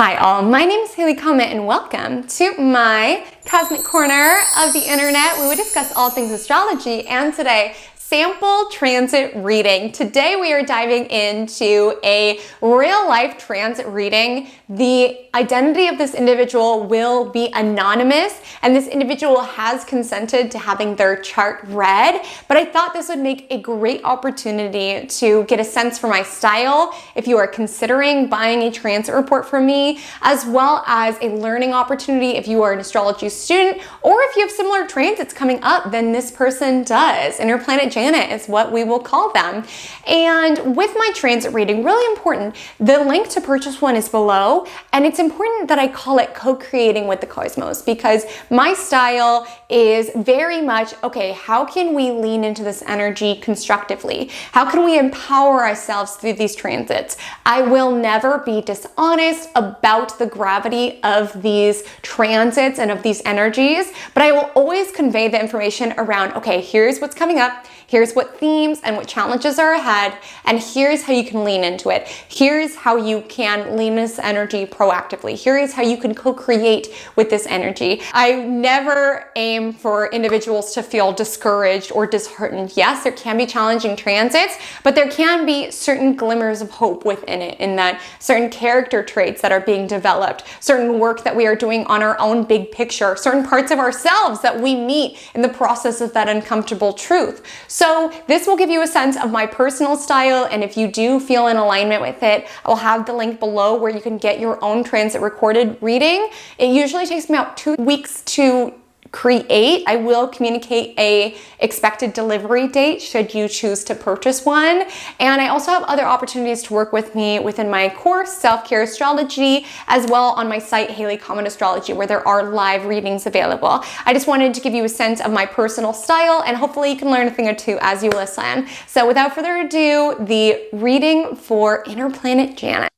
Hi all, my name is Haley Comet and welcome to my cosmic corner of the internet where we discuss all things astrology, and today, sample transit reading. Today we are diving into a real life transit reading. The identity of this individual will be anonymous and this individual has consented to having their chart read, but I thought this would make a great opportunity to get a sense for my style if you are considering buying a transit report from me, as well as a learning opportunity if you are an astrology student or if you have similar transits coming up than this person does. Interplanet Janet is what we will call them. And with my transit reading, really important, the link to purchase one is below, and it's important that I call it co-creating with the cosmos because my style is very much, okay, how can we lean into this energy constructively? How can we empower ourselves through these transits? I will never be dishonest about the gravity of these transits and of these energies, but I will always convey the information around, okay, here's what's coming up, here's what themes and what challenges are ahead, and here's how you can lean into it. Here's how you can lean this energy proactively. Here is how you can co-create with this energy. I never aim for individuals to feel discouraged or disheartened. Yes, there can be challenging transits, but there can be certain glimmers of hope within it, in that certain character traits that are being developed, certain work that we are doing on our own big picture, certain parts of ourselves that we meet in the process of that uncomfortable truth. So this will give you a sense of my personal style, and if you do feel in alignment with it, I'll have the link below where you can get your own transit recorded reading. It usually takes me about 2 weeks to create. I will communicate a expected delivery date should you choose to purchase one. And I also have other opportunities to work with me within my course, Self-Care Astrology, as well on my site, Haley Comet Astrology, where there are live readings available. I just wanted to give you a sense of my personal style, and hopefully you can learn a thing or two as you listen. So without further ado, the reading for Interplanet Janet.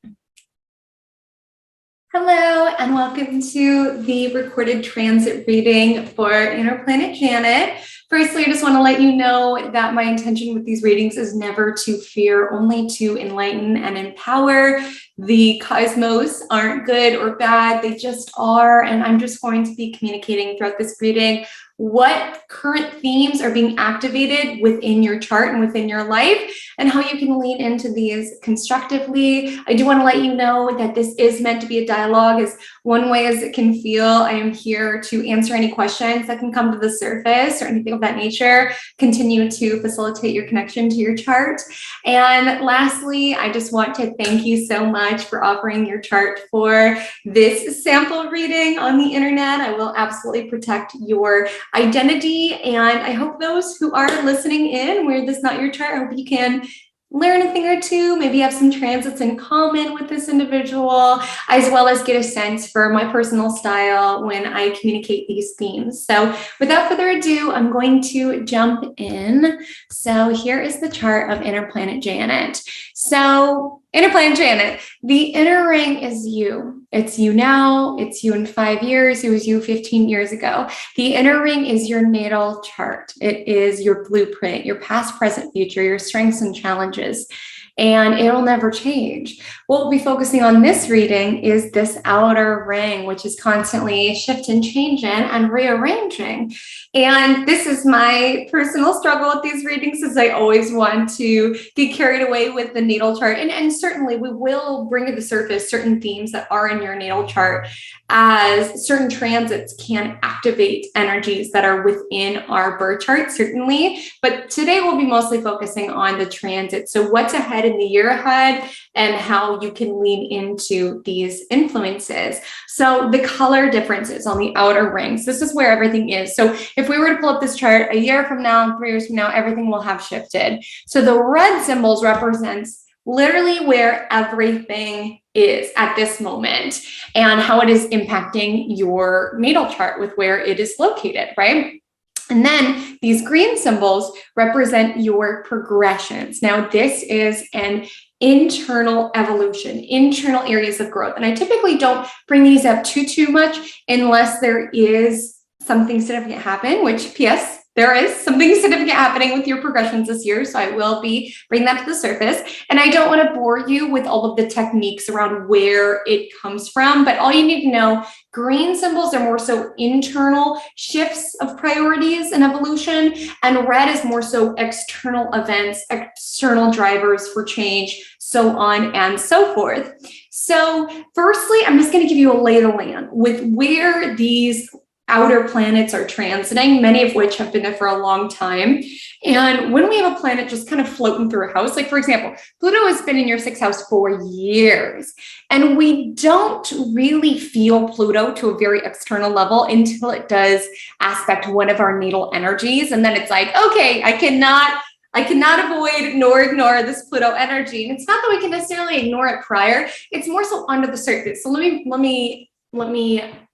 Hello and welcome to the recorded transit reading for Interplanet Janet. Firstly, I just want to let you know that my intention with these readings is never to fear, only to enlighten and empower. The cosmos aren't good or bad, they just are, and I'm just going to be communicating throughout this reading what current themes are being activated within your chart and within your life, and how you can lean into these constructively. I do want to let you know that this is meant to be a dialogue, as one way as it can feel. I am here to answer any questions that can come to the surface or anything of that nature, continue to facilitate your connection to your chart. And lastly, I just want to thank you so much for offering your chart for this sample reading on the internet. I will absolutely protect your identity, and I hope those who are listening in where this is not your chart, I hope you can learn a thing or two, maybe have some transits in common with this individual, as well as get a sense for my personal style when I communicate these themes. So without further ado, I'm going to jump in. So here is the chart of Interplanet Janet. So Interplanet Janet, the inner ring is you. It's you now, it's you in 5 years, it was you 15 years ago. The inner ring is your natal chart. It is your blueprint, your past, present, future, your strengths and challenges, and it'll never change. What we'll be focusing on this reading is this outer ring, which is constantly shifting, changing, and rearranging. And this is my personal struggle with these readings, is I always want to get carried away with the natal chart. And certainly we will bring to the surface certain themes that are in your natal chart, as certain transits can activate energies that are within our birth chart, certainly. But today we'll be mostly focusing on the transit. So what's ahead in the year ahead and how you can lean into these influences. So the color differences on the outer rings, this is where everything is. So if we were to pull up this chart a year from now, 3 years from now, everything will have shifted. So the red symbols represents literally where everything is at this moment and how it is impacting your natal chart with where it is located, right? And then these green symbols represent your progressions. Now, this is an internal evolution, internal areas of growth. And I typically don't bring these up too much unless there is something significant happen, which P.S., there is something significant happening with your progressions this year. So I will be bringing that to the surface. And I don't want to bore you with all of the techniques around where it comes from, but all you need to know, green symbols are more so internal shifts of priorities and evolution, and red is more so external events, external drivers for change, so on and so forth. So firstly, I'm just going to give you a lay of the land with where these outer planets are transiting, many of which have been there for a long time. And when we have a planet just kind of floating through a house, like for example, Pluto has been in your 6th house for years, and we don't really feel Pluto to a very external level until it does aspect one of our natal energies. And then it's like, okay, I cannot avoid nor ignore this Pluto energy. And it's not that we can necessarily ignore it prior, it's more so under the surface. So let me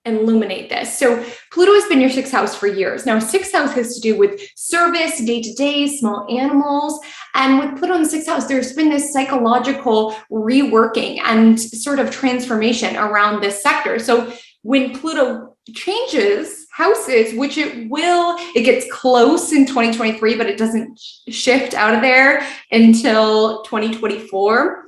illuminate this. So Pluto has been your 6th house for years. Now, 6th house has to do with service, day-to-day, small animals. And with Pluto in the 6th house, there's been this psychological reworking and sort of transformation around this sector. So when Pluto changes houses, which it gets close in 2023, but it doesn't shift out of there until 2024.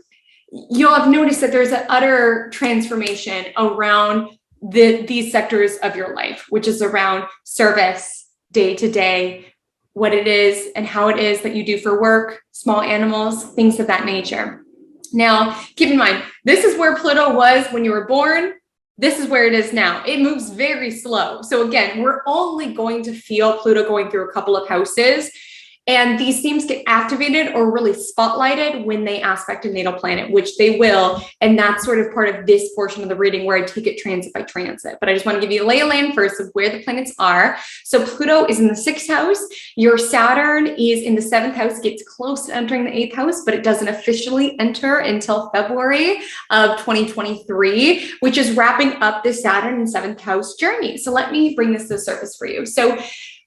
You'll have noticed that there's an utter transformation around these sectors of your life, which is around service, day to day, what it is and how it is that you do for work, small animals, things of that nature. Now, keep in mind, this is where Pluto was when you were born. This is where it is now. It moves very slow. So again, we're only going to feel Pluto going through a couple of houses. And these themes get activated or really spotlighted when they aspect a natal planet, which they will. And that's sort of part of this portion of the reading where I take it transit by transit. But I just want to give you a lay of land first of where the planets are. So Pluto is in the 6th house. Your Saturn is in the 7th house, gets close to entering the 8th house, but it doesn't officially enter until February of 2023, which is wrapping up the Saturn and 7th house journey. So let me bring this to the surface for you. So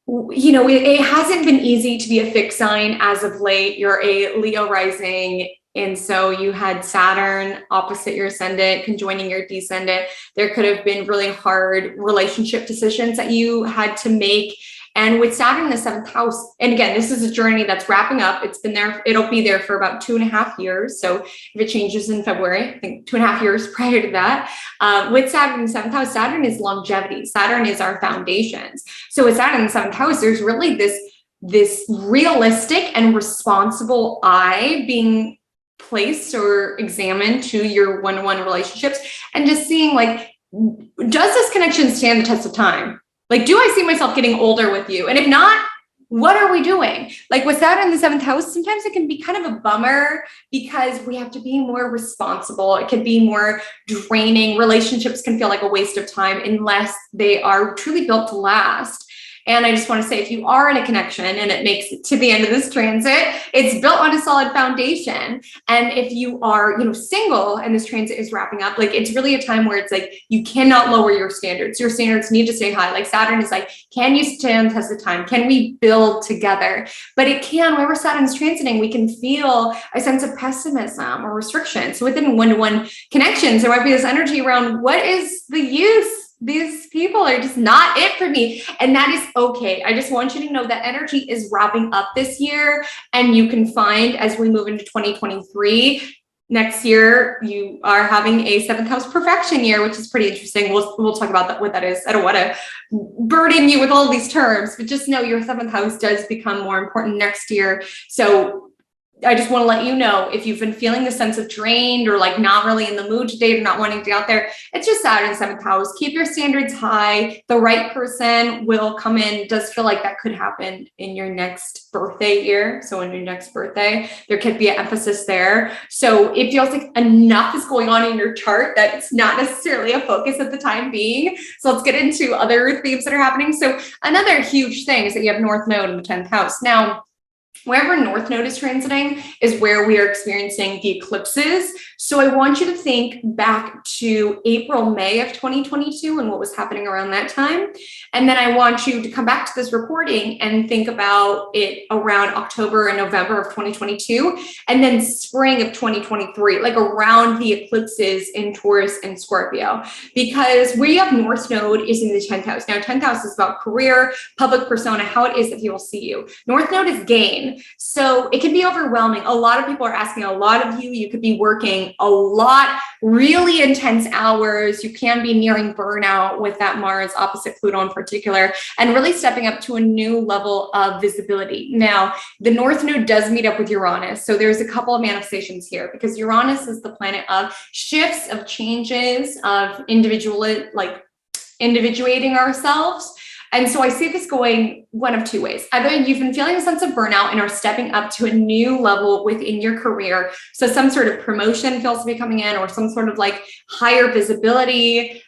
it hasn't been easy to be a fixed sign as of late. You're a Leo rising. And so you had Saturn opposite your ascendant, conjoining your descendant. There could have been really hard relationship decisions that you had to make. And with Saturn in the 7th house, and again, this is a journey that's wrapping up. It's been there, it'll be there for about 2.5 years. So if it changes in February, I think 2.5 years prior to that, with Saturn in the 7th house, Saturn is longevity. Saturn is our foundations. So with Saturn in the 7th house, there's really this realistic and responsible eye being placed or examined to your one-on-one relationships and just seeing like, does this connection stand the test of time? Like, do I see myself getting older with you? And if not, what are we doing? Like with Saturn in the 7th house, sometimes it can be kind of a bummer because we have to be more responsible. It can be more draining. Relationships can feel like a waste of time unless they are truly built to last. And I just want to say, if you are in a connection and it makes it to the end of this transit, it's built on a solid foundation. And if you are, single and this transit is wrapping up, like it's really a time where it's like, you cannot lower your standards. Your standards need to stay high. Like Saturn is like, can you stand the test of time? Can we build together? But it can, whenever Saturn's transiting, we can feel a sense of pessimism or restriction. So within one-to-one connections, there might be this energy around what is the use? These people are just not it for me. And that is okay. I just want you to know that energy is wrapping up this year. And you can find as we move into 2023, next year, you are having a 7th house perfection year, which is pretty interesting. We'll talk about that, what that is. I don't want to burden you with all these terms, but just know your 7th house does become more important next year. So I just want to let you know, if you've been feeling the sense of drained or like not really in the mood today or not wanting to get out there, it's just Saturn in 7th house. Keep your standards high. The right person will come in. It does feel like that could happen in your next birthday year. So in your next birthday, there could be an emphasis there. So it feels like enough is going on in your chart that it's not necessarily a focus at the time being. So let's get into other themes that are happening. So another huge thing is that you have North Node in the 10th house. Now, wherever North Node is transiting is where we are experiencing the eclipses. So I want you to think back to April, May of 2022 and what was happening around that time. And then I want you to come back to this recording and think about it around October and November of 2022, and then spring of 2023, like around the eclipses in Taurus and Scorpio, because where you have North Node is in the 10th house. Now, 10th house is about career, public persona, how it is that people see you. North Node is gain. So it can be overwhelming. A lot of people are asking a lot of you. You could be working a lot, really intense hours. You can be nearing burnout with that Mars opposite Pluto in particular, and really stepping up to a new level of visibility. Now, the North Node does meet up with Uranus. So there's a couple of manifestations here, because Uranus is the planet of shifts, of changes, of individuating ourselves. And so I see this going one of two ways. Either you've been feeling a sense of burnout and are stepping up to a new level within your career. So some sort of promotion feels to be coming in, or some sort of like higher visibility.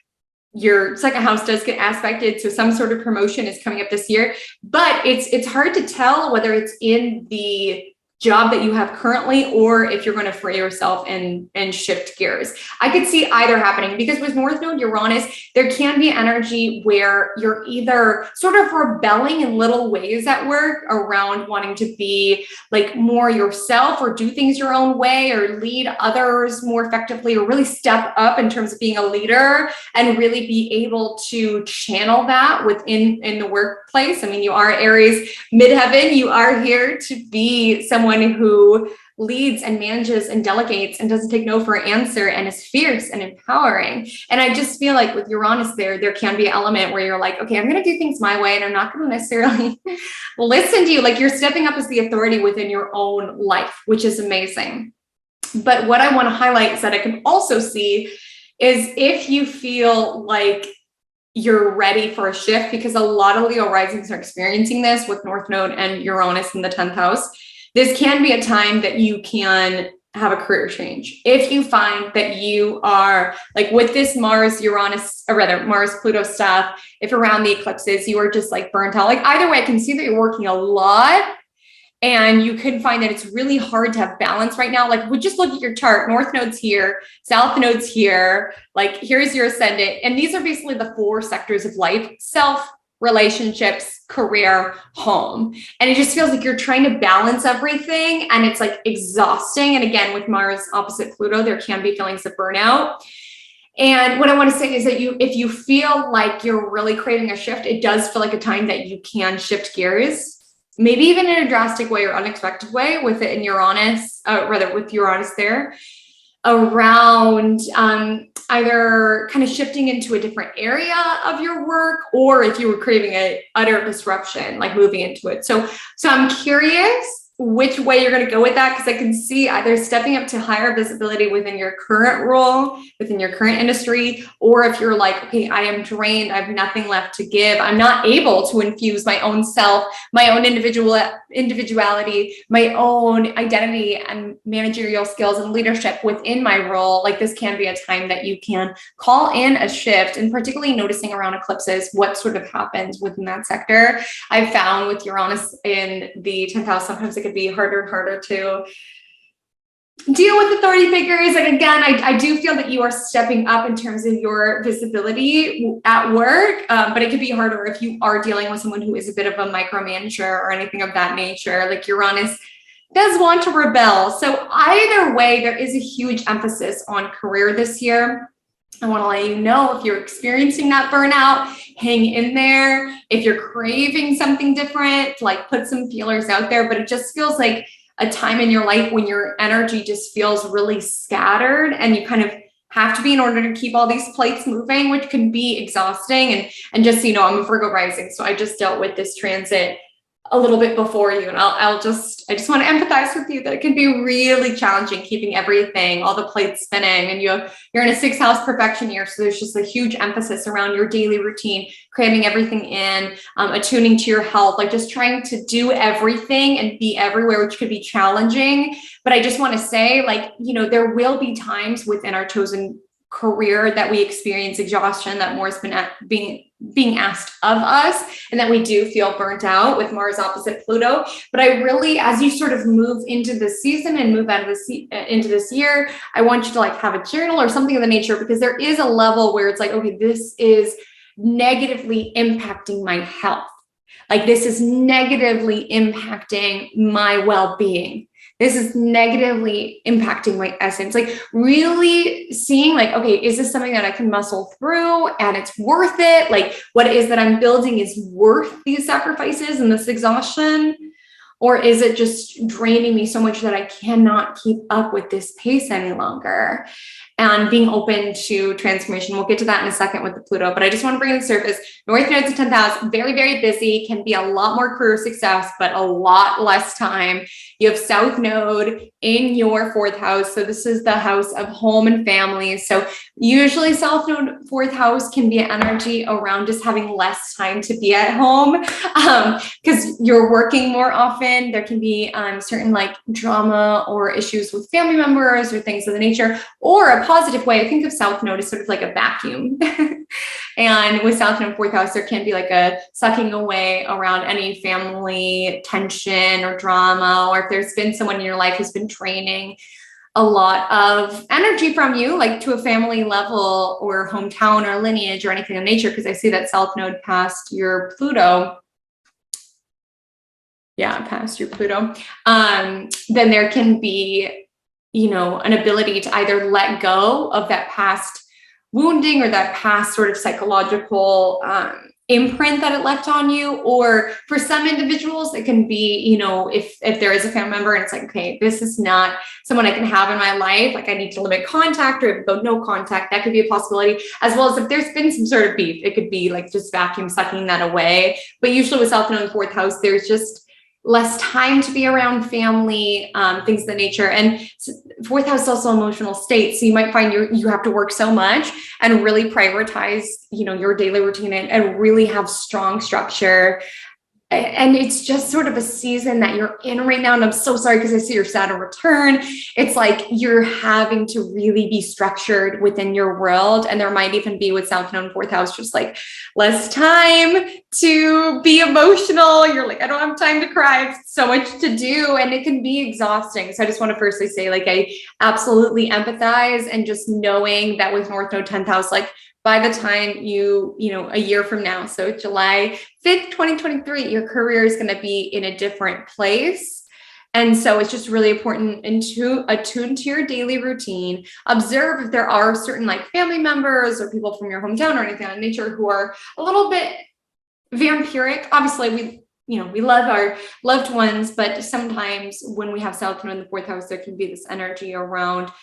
Your second house does get aspected, so some sort of promotion is coming up this year. But it's hard to tell whether it's in the job that you have currently, or if you're going to free yourself and shift gears. I could see either happening, because with North Node Uranus, there can be energy where you're either sort of rebelling in little ways at work around wanting to be like more yourself, or do things your own way, or lead others more effectively, or really step up in terms of being a leader and really be able to channel that within the workplace. I mean, you are Aries midheaven. You are here to be someone who leads and manages and delegates and doesn't take no for an answer, and is fierce and empowering. And I just feel like with Uranus there can be an element where you're like, okay, I'm going to do things my way, and I'm not going to necessarily listen to you. Like, you're stepping up as the authority within your own life, which is amazing. But what I want to highlight is that I can also see is if you feel like you're ready for a shift, because a lot of Leo risings are experiencing this with North Node and Uranus in the 10th house. This can be a time that you can have a career change. If you find that you are like with this Mars, Uranus, or rather Mars, Pluto stuff, if around the eclipses, you are just like burnt out, like either way, I can see that you're working a lot, and you can find that it's really hard to have balance right now. Like, we just look at your chart, North Node's here, South Node's here, like here's your ascendant. And these are basically the four sectors of life: self, relationships, career, home. And it just feels like you're trying to balance everything, and it's like exhausting. And again, with Mars opposite Pluto, there can be feelings of burnout. And what I want to say is that if you feel like you're really craving a shift, it does feel like a time that you can shift gears, maybe even in a drastic way or unexpected way, with it in Uranus, with Uranus there, around either kind of shifting into a different area of your work, or if you were craving a utter disruption, like moving into it. So I'm curious which way you're going to go with that, because I can see either stepping up to higher visibility within your current role, within your current industry, or if you're like, okay, I am drained, I have nothing left to give, I'm not able to infuse my own self, my own individuality, my own identity and managerial skills and leadership within my role. Like, this can be a time that you can call in a shift, and particularly noticing around eclipses what sort of happens within that sector. I've found with Uranus in the 10th house, sometimes it could be harder and harder to deal with authority figures. And again, I do feel that you are stepping up in terms of your visibility at work, but it could be harder if you are dealing with someone who is a bit of a micromanager or anything of that nature. Like, Uranus does want to rebel. So either way, there is a huge emphasis on career this year. I want to let you know, if you're experiencing that burnout, hang in there. If you're craving something different, like, put some feelers out there. But it just feels like a time in your life when your energy just feels really scattered, and you kind of have to be in order to keep all these plates moving, which can be exhausting. And just so you know, I'm a Virgo rising, so I just dealt with this transit a little bit before you, and I just want to empathize with you that it can be really challenging keeping everything, all the plates spinning, and you're in a 6th house perfection year, so there's just a huge emphasis around your daily routine, cramming everything in, attuning to your health, like just trying to do everything and be everywhere, which could be challenging. But I just want to say, like, you know, there will be times within our chosen career that we experience exhaustion, that more has been being asked of us, and that we do feel burnt out with Mars opposite Pluto. But I really, as you sort of move into this season and move out of into this year, I want you to like have a journal or something of the nature, because there is a level where it's like, okay, this is negatively impacting my health. Like this is negatively impacting my well-being. This is negatively impacting my essence. Like really seeing like, okay, is this something that I can muscle through and it's worth it? Like what it is that I'm building is worth these sacrifices and this exhaustion? Or is it just draining me so much that I cannot keep up with this pace any longer? And being open to transformation. We'll get to that in a second with the Pluto, but I just want to bring to the surface, North Node's in 10th house, very, very busy, can be a lot more career success, but a lot less time. You have South Node in your 4th house. So this is the house of home and family. So usually South Node 4th house can be an energy around just having less time to be at home because you're working more often. There can be certain like drama or issues with family members or things of the nature, or a positive way. I think of South Node as sort of like a vacuum. And with South Node 4th house, there can be like a sucking away around any family tension or drama, or if there's been someone in your life who's been draining a lot of energy from you, like to a family level or hometown or lineage or anything of nature, because I see that South Node past your Pluto. Yeah, past your Pluto. Then there can be, you know, an ability to either let go of that past wounding or that past sort of psychological imprint that it left on you. Or for some individuals, it can be, you know, if there is a family member and it's like, okay, this is not someone I can have in my life, like I need to limit contact or go no contact, that could be a possibility. As well as if there's been some sort of beef, it could be like just vacuum sucking that away. But usually with South Node in 4th house, there's just less time to be around family, things of the nature. And 4th house is also emotional state. So you might find you have to work so much and really prioritize, you know, your daily routine and really have strong structure. And it's just sort of a season that you're in right now. And I'm so sorry because I see your Saturn return. It's like you're having to really be structured within your world. And there might even be with South Node in 4th house, just like less time to be emotional. You're like, I don't have time to cry. I have so much to do. And it can be exhausting. So I just want to firstly say, like, I absolutely empathize, and just knowing that with North Node 10th house, like, by the time you know, a year from now, so July 5th, 2023, your career is going to be in a different place. And so it's just really important to attune to your daily routine, observe if there are certain like family members or people from your hometown or anything of nature who are a little bit vampiric. Obviously, we love our loved ones, but sometimes when we have South Node in the 4th house, there can be this energy around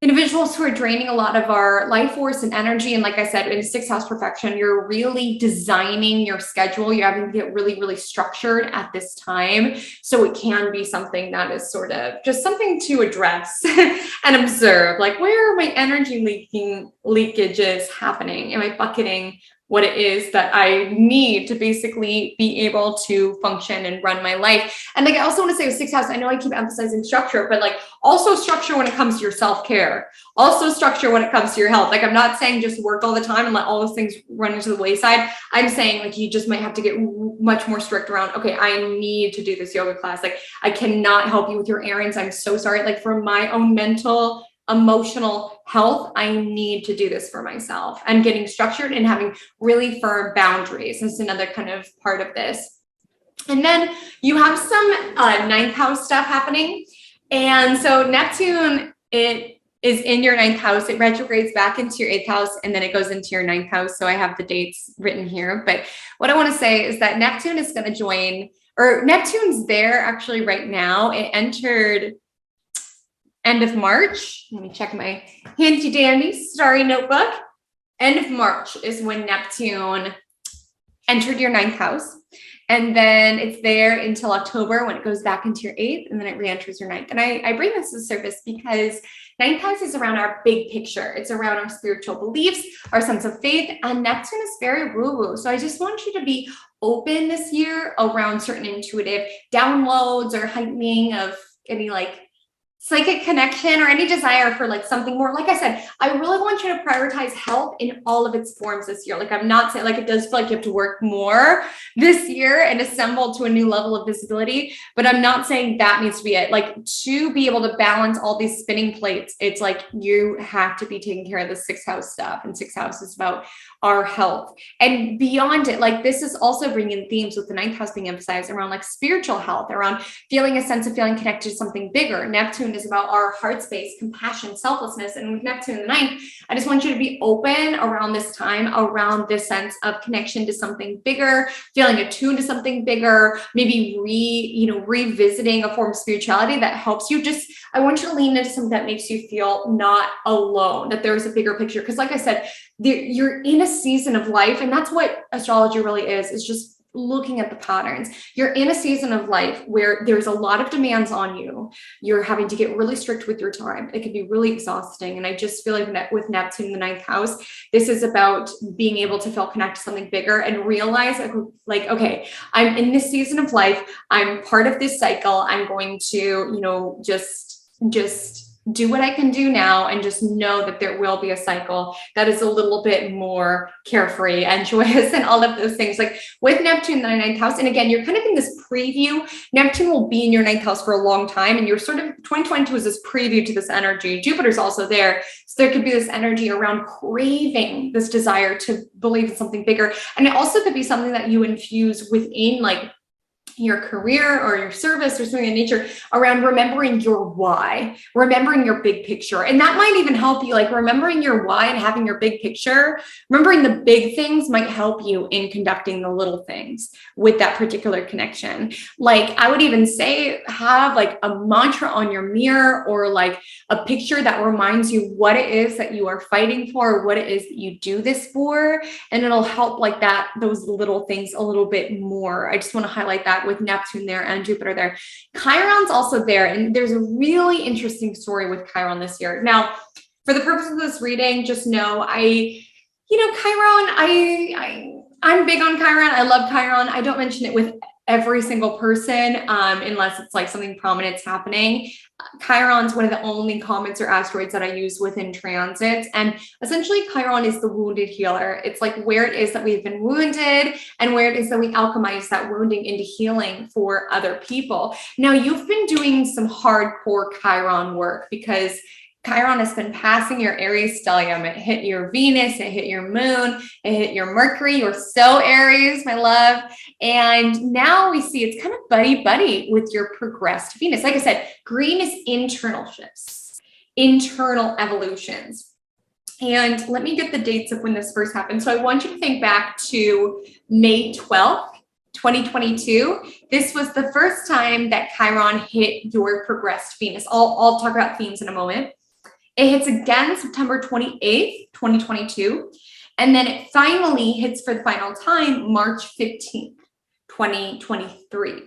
individuals who are draining a lot of our life force and energy. And like I said, in 6th house perfection, you're really designing your schedule. You're having to get really, really structured at this time. So it can be something that is sort of just something to address and observe, like, where are my energy leakages happening? Am I bucketing what it is that I need to basically be able to function and run my life? And like, I also want to say with 6th house, I know I keep emphasizing structure, but like also structure when it comes to your self-care, also structure when it comes to your health. Like, I'm not saying just work all the time and let all those things run into the wayside. I'm saying like, you just might have to get much more strict around, okay, I need to do this yoga class. Like, I cannot help you with your errands. I'm so sorry. Like, for my own mental, emotional health, I need to do this for myself, and getting structured and having really firm boundaries. That's another kind of part of this. And then you have some 9th house stuff happening. And so Neptune, it is in your 9th house. It retrogrades back into your 8th house, and then it goes into your 9th house. So I have the dates written here. But what I want to say is that Neptune is going to join, or Neptune's there actually right now. It entered end of March. Let me check my handy dandy starry notebook. End of March is when Neptune entered your 9th house. And then it's there until October, when it goes back into your 8th, and then it re-enters your 9th. And I bring this to the surface because 9th house is around our big picture. It's around our spiritual beliefs, our sense of faith, and Neptune is very woo-woo. So I just want you to be open this year around certain intuitive downloads or heightening of any like psychic connection or any desire for like something more. Like I said, I really want you to prioritize health in all of its forms this year. Like I'm not saying, like, it does feel like you have to work more this year and assemble to a new level of visibility, but I'm not saying that needs to be it. Like, to be able to balance all these spinning plates, it's like you have to be taking care of the sixth house stuff, and sixth house is about our health. And beyond it, like, this is also bringing themes with the ninth house being emphasized around like spiritual health, around feeling a sense of feeling connected to something bigger. Neptune is about our heart space, compassion, selflessness. And with Neptune in the ninth, I just want you to be open around this time, around this sense of connection to something bigger, feeling attuned to something bigger, maybe revisiting a form of spirituality that helps you. Just, I want you to lean into something that makes you feel not alone, that there's a bigger picture. Because like I said, you're in a season of life, and that's what astrology really is just looking at the patterns. You're in a season of life where there's a lot of demands on you. You're having to get really strict with your time. It can be really exhausting. And I just feel like with Neptune in the ninth house, this is about being able to feel connected to something bigger and realize like, okay, I'm in this season of life. I'm part of this cycle. I'm going to, just do what I can do now, and just know that there will be a cycle that is a little bit more carefree and joyous and all of those things. Like with Neptune in the ninth house, and again, you're kind of in this preview. Neptune will be in your ninth house for a long time, and you're sort of, 2022 is this preview to this energy. Jupiter's also there. So there could be this energy around craving, this desire to believe in something bigger. And it also could be something that you infuse within like your career or your service or something in nature, around remembering your why, remembering your big picture. And that might even help you, like remembering your why and having your big picture, remembering the big things might help you in conducting the little things with that particular connection. Like I would even say, have like a mantra on your mirror, or like a picture that reminds you what it is that you are fighting for, what it is that you do this for. And it'll help like that, those little things a little bit more. I just want to highlight that with Neptune there and Jupiter there. Chiron's also there, and there's a really interesting story with Chiron this year. Now, for the purpose of this reading, just know Chiron, I'm big on Chiron. I love Chiron. I don't mention it with every single person unless it's like something prominent's happening. Chiron's one of the only comets or asteroids that I use within transits. And essentially Chiron is the wounded healer. It's like where it is that we've been wounded and where it is that we alchemize that wounding into healing for other people. Now, you've been doing some hardcore Chiron work, because Chiron has been passing your Aries stellium. It hit your Venus, it hit your moon, it hit your Mercury. You're so Aries, my love. And now we see it's kind of buddy-buddy with your progressed Venus. Like I said, green is internal shifts, internal evolutions. And let me get the dates of when this first happened. So I want you to think back to May 12th, 2022. This was the first time that Chiron hit your progressed Venus. I'll talk about themes in a moment. It hits again September 28th, 2022. And then it finally hits for the final time March 15th, 2023.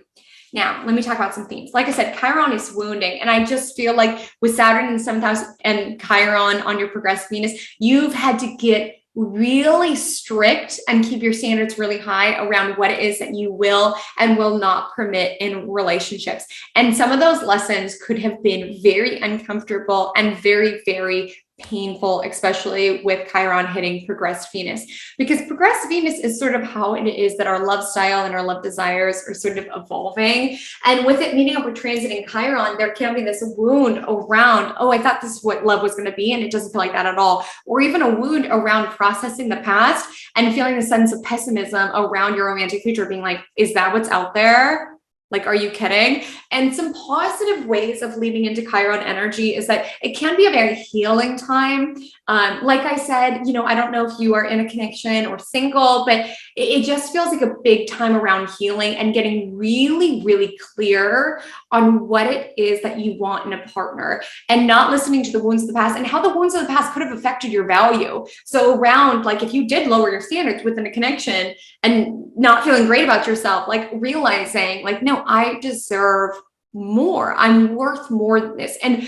Now, let me talk about some themes. Like I said, Chiron is wounding. And I just feel like with Saturn in the 7th house and Chiron on your progressed Venus, you've had to get really strict and keep your standards really high around what it is that you will and will not permit in relationships. And some of those lessons could have been very uncomfortable and very, very painful, especially with Chiron hitting progressed Venus, because progressed Venus is sort of how it is that our love style and our love desires are sort of evolving. And with it meeting up with transiting Chiron, there can be this wound around, oh, I thought this is what love was going to be, and it doesn't feel like that at all. Or even a wound around processing the past and feeling a sense of pessimism around your romantic future, being like, is that what's out there? Like, are you kidding? And some positive ways of leaning into Chiron energy is that it can be a very healing time. Like I said, I don't know if you are in a connection or single, but it just feels like a big time around healing and getting really, really clear on what it is that you want in a partner, and not listening to the wounds of the past and how the wounds of the past could have affected your value. So around, like, if you did lower your standards within a connection and not feeling great about yourself, like realizing like, no, I deserve more. I'm worth more than this. And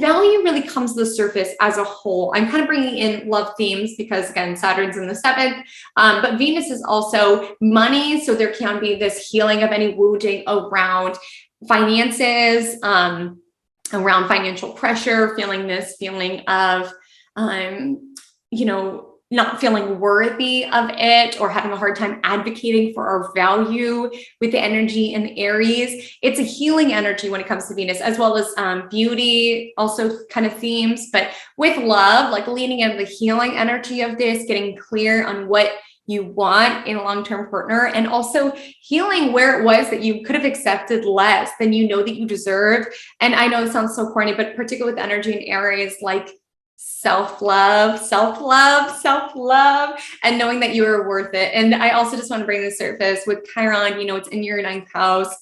value really comes to the surface as a whole. I'm kind of bringing in love themes because, again, Saturn's in the 7th, but Venus is also money. So there can be this healing of any wounding around finances, around financial pressure, feeling this feeling of, you know, not feeling worthy of it or having a hard time advocating for our value with the energy in Aries. It's a healing energy when it comes to Venus, as well as beauty, also kind of themes, but with love, like leaning into the healing energy of this, getting clear on what you want in a long-term partner, and also healing where it was that you could have accepted less than you know that you deserve. And I know it sounds so corny, but particularly with energy in Aries, like self-love, and knowing that you are worth it. And I also just want to bring this surface with Chiron, you know, it's in your 9th house.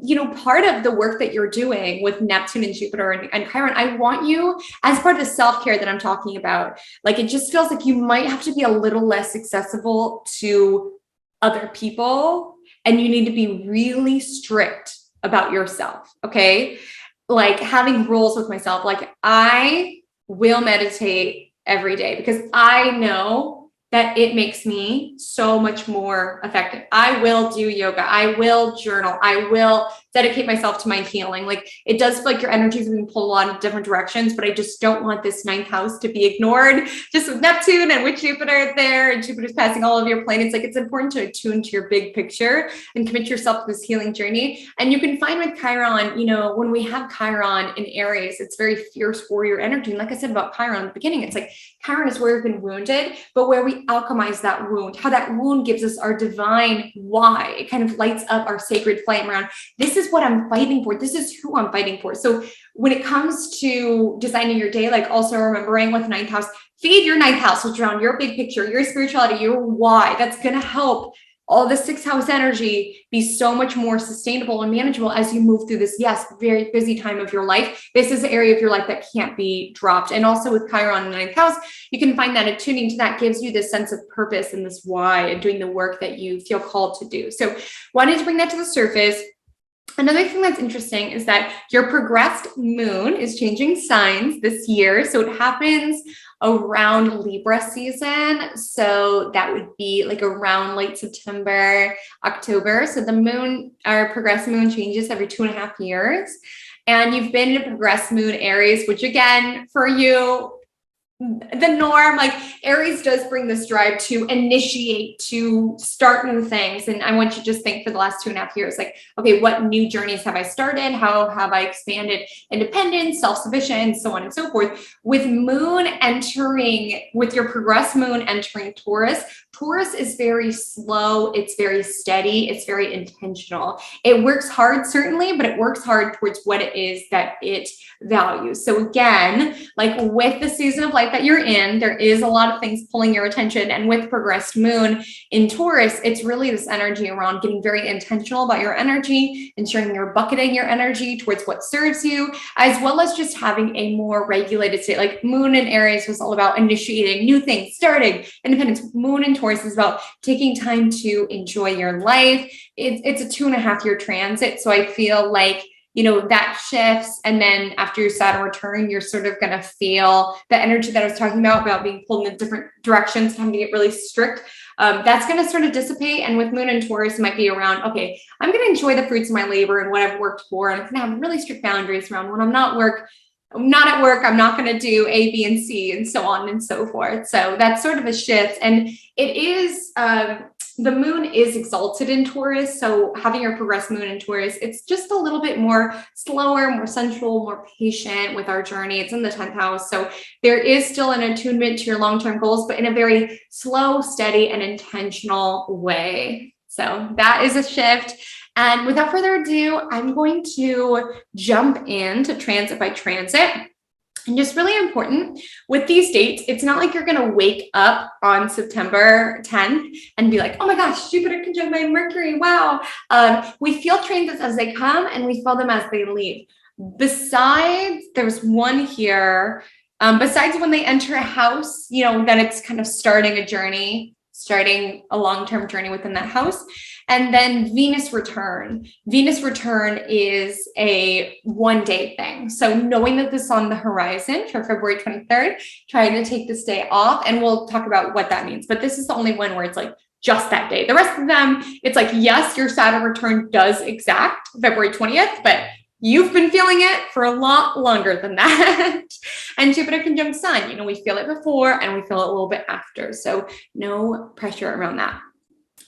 You know, part of the work that you're doing with Neptune and Jupiter and Chiron, I want you, as part of the self-care that I'm talking about, like, it just feels like you might have to be a little less accessible to other people, and you need to be really strict about yourself. Okay. Like having rules with myself, like I will meditate every day because I know that it makes me so much more effective. I will do yoga. I will journal. I will dedicate myself to my healing. Like it does feel like your energy is being pulled a lot of different directions, but I just don't want this 9th house to be ignored. Just with Neptune and with Jupiter there, and Jupiter's passing all of your planets. Like it's important to attune to your big picture and commit yourself to this healing journey. And you can find with Chiron, you know, when we have Chiron in Aries, it's very fierce warrior energy. And like I said about Chiron in the beginning, it's like Chiron is where we've been wounded, but where we alchemize that wound, how that wound gives us our divine why. It kind of lights up our sacred flame around, this is what I'm fighting for. This is who I'm fighting for. So when it comes to designing your day, like also remembering with 9th house, feed your 9th house, which is around your big picture, your spirituality, your why. That's going to help all the 6th house energy be so much more sustainable and manageable as you move through this, yes, very busy time of your life. This is an area of your life that can't be dropped. And also with Chiron in the 9th house, you can find that attuning to that gives you this sense of purpose and this why and doing the work that you feel called to do. So wanted to bring that to the surface. Another thing that's interesting is that your progressed moon is changing signs this year. So it happens around Libra season. So that would be like around late September, October. So the moon, our progressed moon changes every 2.5 years. And you've been in a progressed moon Aries, which again, for you, the norm, like Aries does bring this drive to initiate, to start new things. And I want you to just think for the last 2.5 years, like, okay, what new journeys have I started? How have I expanded independence, self-sufficient, so on and so forth. With moon entering, with your progressed moon entering Taurus, Taurus is very slow. It's very steady. It's very intentional. It works hard, certainly, but it works hard towards what it is that it values. So again, like with the season of life that you're in, there is a lot of things pulling your attention. And with progressed moon in Taurus, it's really this energy around getting very intentional about your energy, ensuring you're bucketing your energy towards what serves you, as well as just having a more regulated state. Like moon in Aries was all about initiating new things, starting independence. Moon in Taurus is about taking time to enjoy your life. It's a 2.5-year transit. So I feel like, you know, that shifts. And then after your Saturn return, you're sort of going to feel the energy that I was talking about being pulled in different directions, having to get really strict. That's going to sort of dissipate. And with moon and Taurus, it might be around, okay, I'm going to enjoy the fruits of my labor and what I've worked for. And I'm going to have really strict boundaries around when I'm not at work, I'm not going to do A, B, and C, and so on and so forth. So that's sort of a shift. And it is, the moon is exalted in Taurus. So having your progressed moon in Taurus, it's just a little bit more slower, more sensual, more patient with our journey. It's in the 10th house. So there is still an attunement to your long-term goals, but in a very slow, steady, and intentional way. So that is a shift. And without further ado, I'm going to jump into transit by transit. And just really important with these dates, it's not like you're going to wake up on September 10th and be like, oh my gosh, Jupiter conjunct my Mercury. Wow. We feel transits as they come and we feel them as they leave. Besides, there's one here. Besides when they enter a house, you know, then it's kind of starting a journey, starting a long-term journey within that house. And then Venus return. Venus return is a one-day thing. So knowing that this is on the horizon for February 23rd, trying to take this day off, and we'll talk about what that means. But this is the only one where it's like just that day. The rest of them, it's like, yes, your Saturn return does exact February 20th, but you've been feeling it for a lot longer than that. And Jupiter conjunct Sun, you know, we feel it before and we feel it a little bit after. So no pressure around that.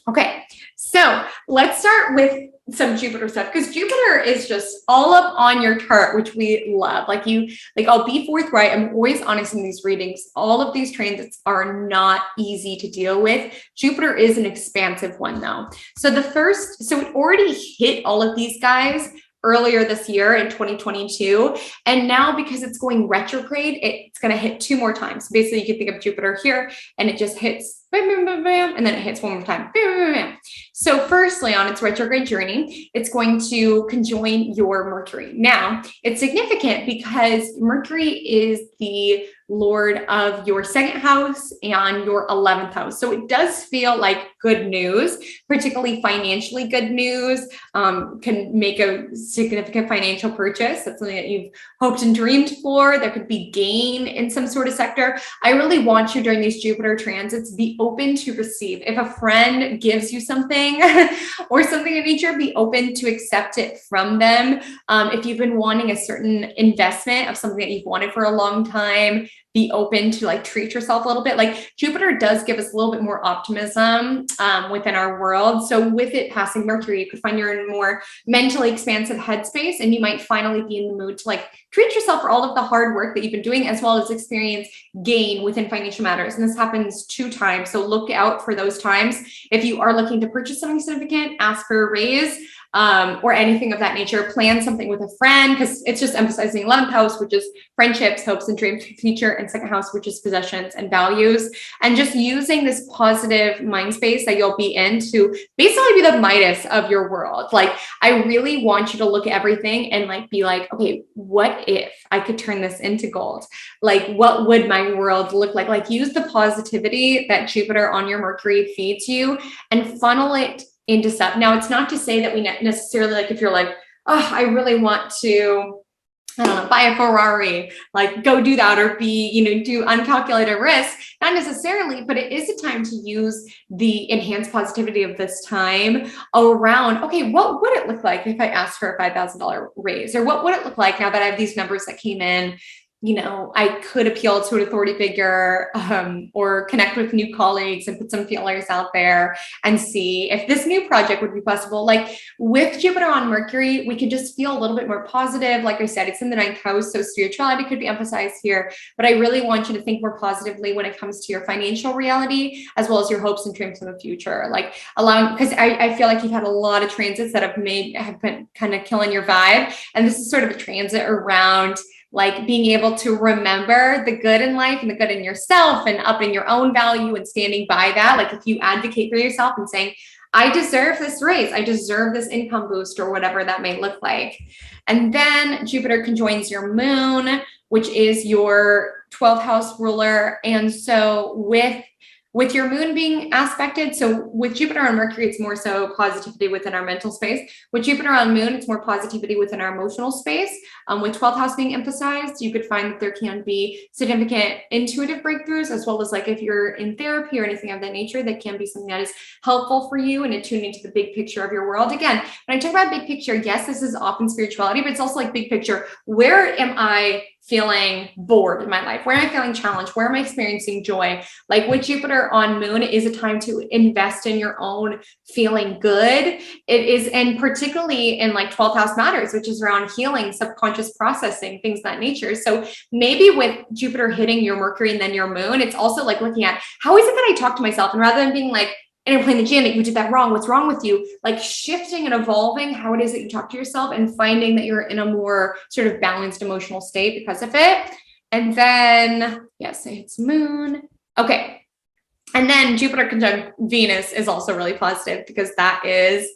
Okay, so let's start with some Jupiter stuff, because Jupiter is just all up on your chart, which we love. Like I'll be forthright. I'm always honest in these readings. All of these transits are not easy to deal with. Jupiter is an expansive one though. So it already hit all of these guys earlier this year in 2022. And now because it's going retrograde, it's going to hit 2 more times. Basically, you can think of Jupiter here and it just hits bam, bam, bam, bam, and then it hits one more time. Bam, bam, bam. So firstly, on its retrograde journey, it's going to conjoin your Mercury. Now, it's significant because Mercury is the Lord of your 2nd house and your 11th house. So it does feel like good news, particularly financially good news, can make a significant financial purchase. That's something that you've hoped and dreamed for. There could be gain in some sort of sector. I really want you during these Jupiter transits, be open to receive. If a friend gives you something or something in nature, be open to accept it from them. If you've been wanting a certain investment of something that you've wanted for a long time, be open to like treat yourself a little bit. Like Jupiter does give us a little bit more optimism within our world. So with it passing Mercury, you could find you're in a more mentally expansive headspace, and you might finally be in the mood to like treat yourself for all of the hard work that you've been doing, as well as experience gain within financial matters. And this happens 2 times. So look out for those times. If you are looking to purchase something significant, ask for a raise. Or anything of that nature, plan something with a friend, because it's just emphasizing 11th house, which is friendships, hopes and dreams for the future, and 2nd house, which is possessions and values, and just using this positive mind space that you'll be in to basically be the Midas of your world. Like, I really want you to look at everything and like be like, okay, what if I could turn this into gold? Like, what would my world look like? Like, use the positivity that Jupiter on your Mercury feeds you and funnel it into stuff. Now, it's not to say that we necessarily, like, if you're like, oh, I really want to, I don't know, buy a Ferrari, like go do that, or be, you know, do uncalculated risk, not necessarily, but it is a time to use the enhanced positivity of this time around, okay, what would it look like if I asked for a $5,000 raise? Or what would it look like now that I have these numbers that came in? You know, I could appeal to an authority figure or connect with new colleagues and put some feelers out there and see if this new project would be possible. Like with Jupiter on Mercury, we can just feel a little bit more positive. Like I said, it's in the 9th house, so spirituality could be emphasized here. But I really want you to think more positively when it comes to your financial reality, as well as your hopes and dreams in the future. Like allowing, because I feel like you've had a lot of transits that have been kind of killing your vibe. And this is sort of a transit around like being able to remember the good in life and the good in yourself and upping your own value and standing by that. Like if you advocate for yourself and saying, I deserve this raise, I deserve this income boost, or whatever that may look like. And then Jupiter conjoins your moon, which is your 12th house ruler. And so with your moon being aspected, so with Jupiter on Mercury, it's more so positivity within our mental space. With Jupiter on moon, it's more positivity within our emotional space. With 12th house being emphasized, you could find that there can be significant intuitive breakthroughs, as well as like if you're in therapy or anything of that nature, that can be something that is helpful for you and attuning to the big picture of your world. Again, when I talk about big picture, yes, this is often spirituality, but it's also like big picture. Where am I feeling bored in my life? Where am I feeling challenged? Where am I experiencing joy? Like with Jupiter on moon, it is a time to invest in your own feeling good. It is, and particularly in like 12th house matters, which is around healing, subconscious processing, things of that nature. So maybe with Jupiter hitting your Mercury and then your moon, it's also like looking at how is it that I talk to myself? And rather than being like, Interplanet Janet, you did that wrong. What's wrong with you? Like shifting and evolving how it is that you talk to yourself and finding that you're in a more sort of balanced emotional state because of it. And then, yes, it's moon. Okay. And then Jupiter conjunct Venus is also really positive because that is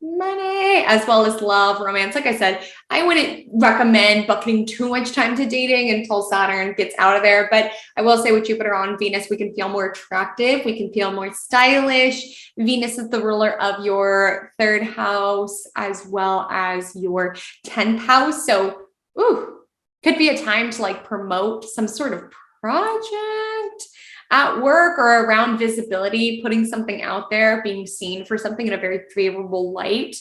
money, as well as love, romance. Like I said, I wouldn't recommend bucketing too much time to dating until Saturn gets out of there. But I will say with Jupiter on Venus, we can feel more attractive. We can feel more stylish. Venus is the ruler of your 3rd house, as well as your 10th house. So, could be a time to like promote some sort of project at work or around visibility, putting something out there, being seen for something in a very favorable light.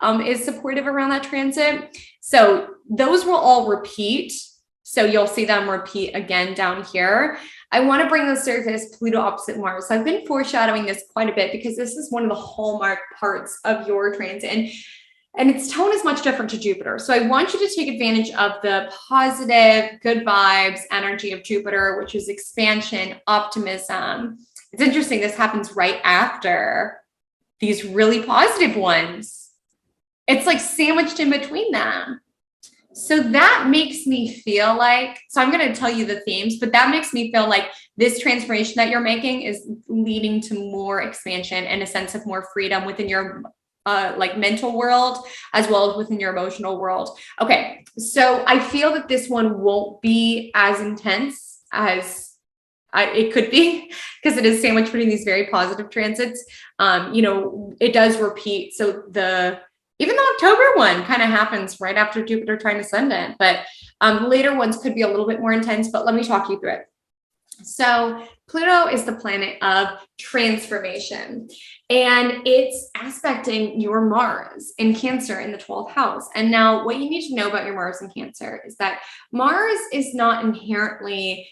is supportive around that transit. So those will all repeat. So you'll see them repeat again down here. I want to bring the surface Pluto opposite Mars. So I've been foreshadowing this quite a bit because this is one of the hallmark parts of your transit. And its tone is much different to Jupiter. So I want you to take advantage of the positive, good vibes energy of Jupiter, which is expansion, optimism. It's interesting. This happens right after these really positive ones. It's like sandwiched in between them. So that makes me feel like, so I'm going to tell you the themes, but that makes me feel like this transformation that you're making is leading to more expansion and a sense of more freedom within your like mental world, as well as within your emotional world. Okay. So I feel that this one won't be as intense as it could be, because it is sandwiched between these very positive transits. It does repeat. So even the October one kind of happens right after Jupiter transcendent, but later ones could be a little bit more intense, but let me talk you through it. So Pluto is the planet of transformation, and it's aspecting your Mars in Cancer in the 12th house. And now what you need to know about your Mars in Cancer is that Mars is not inherently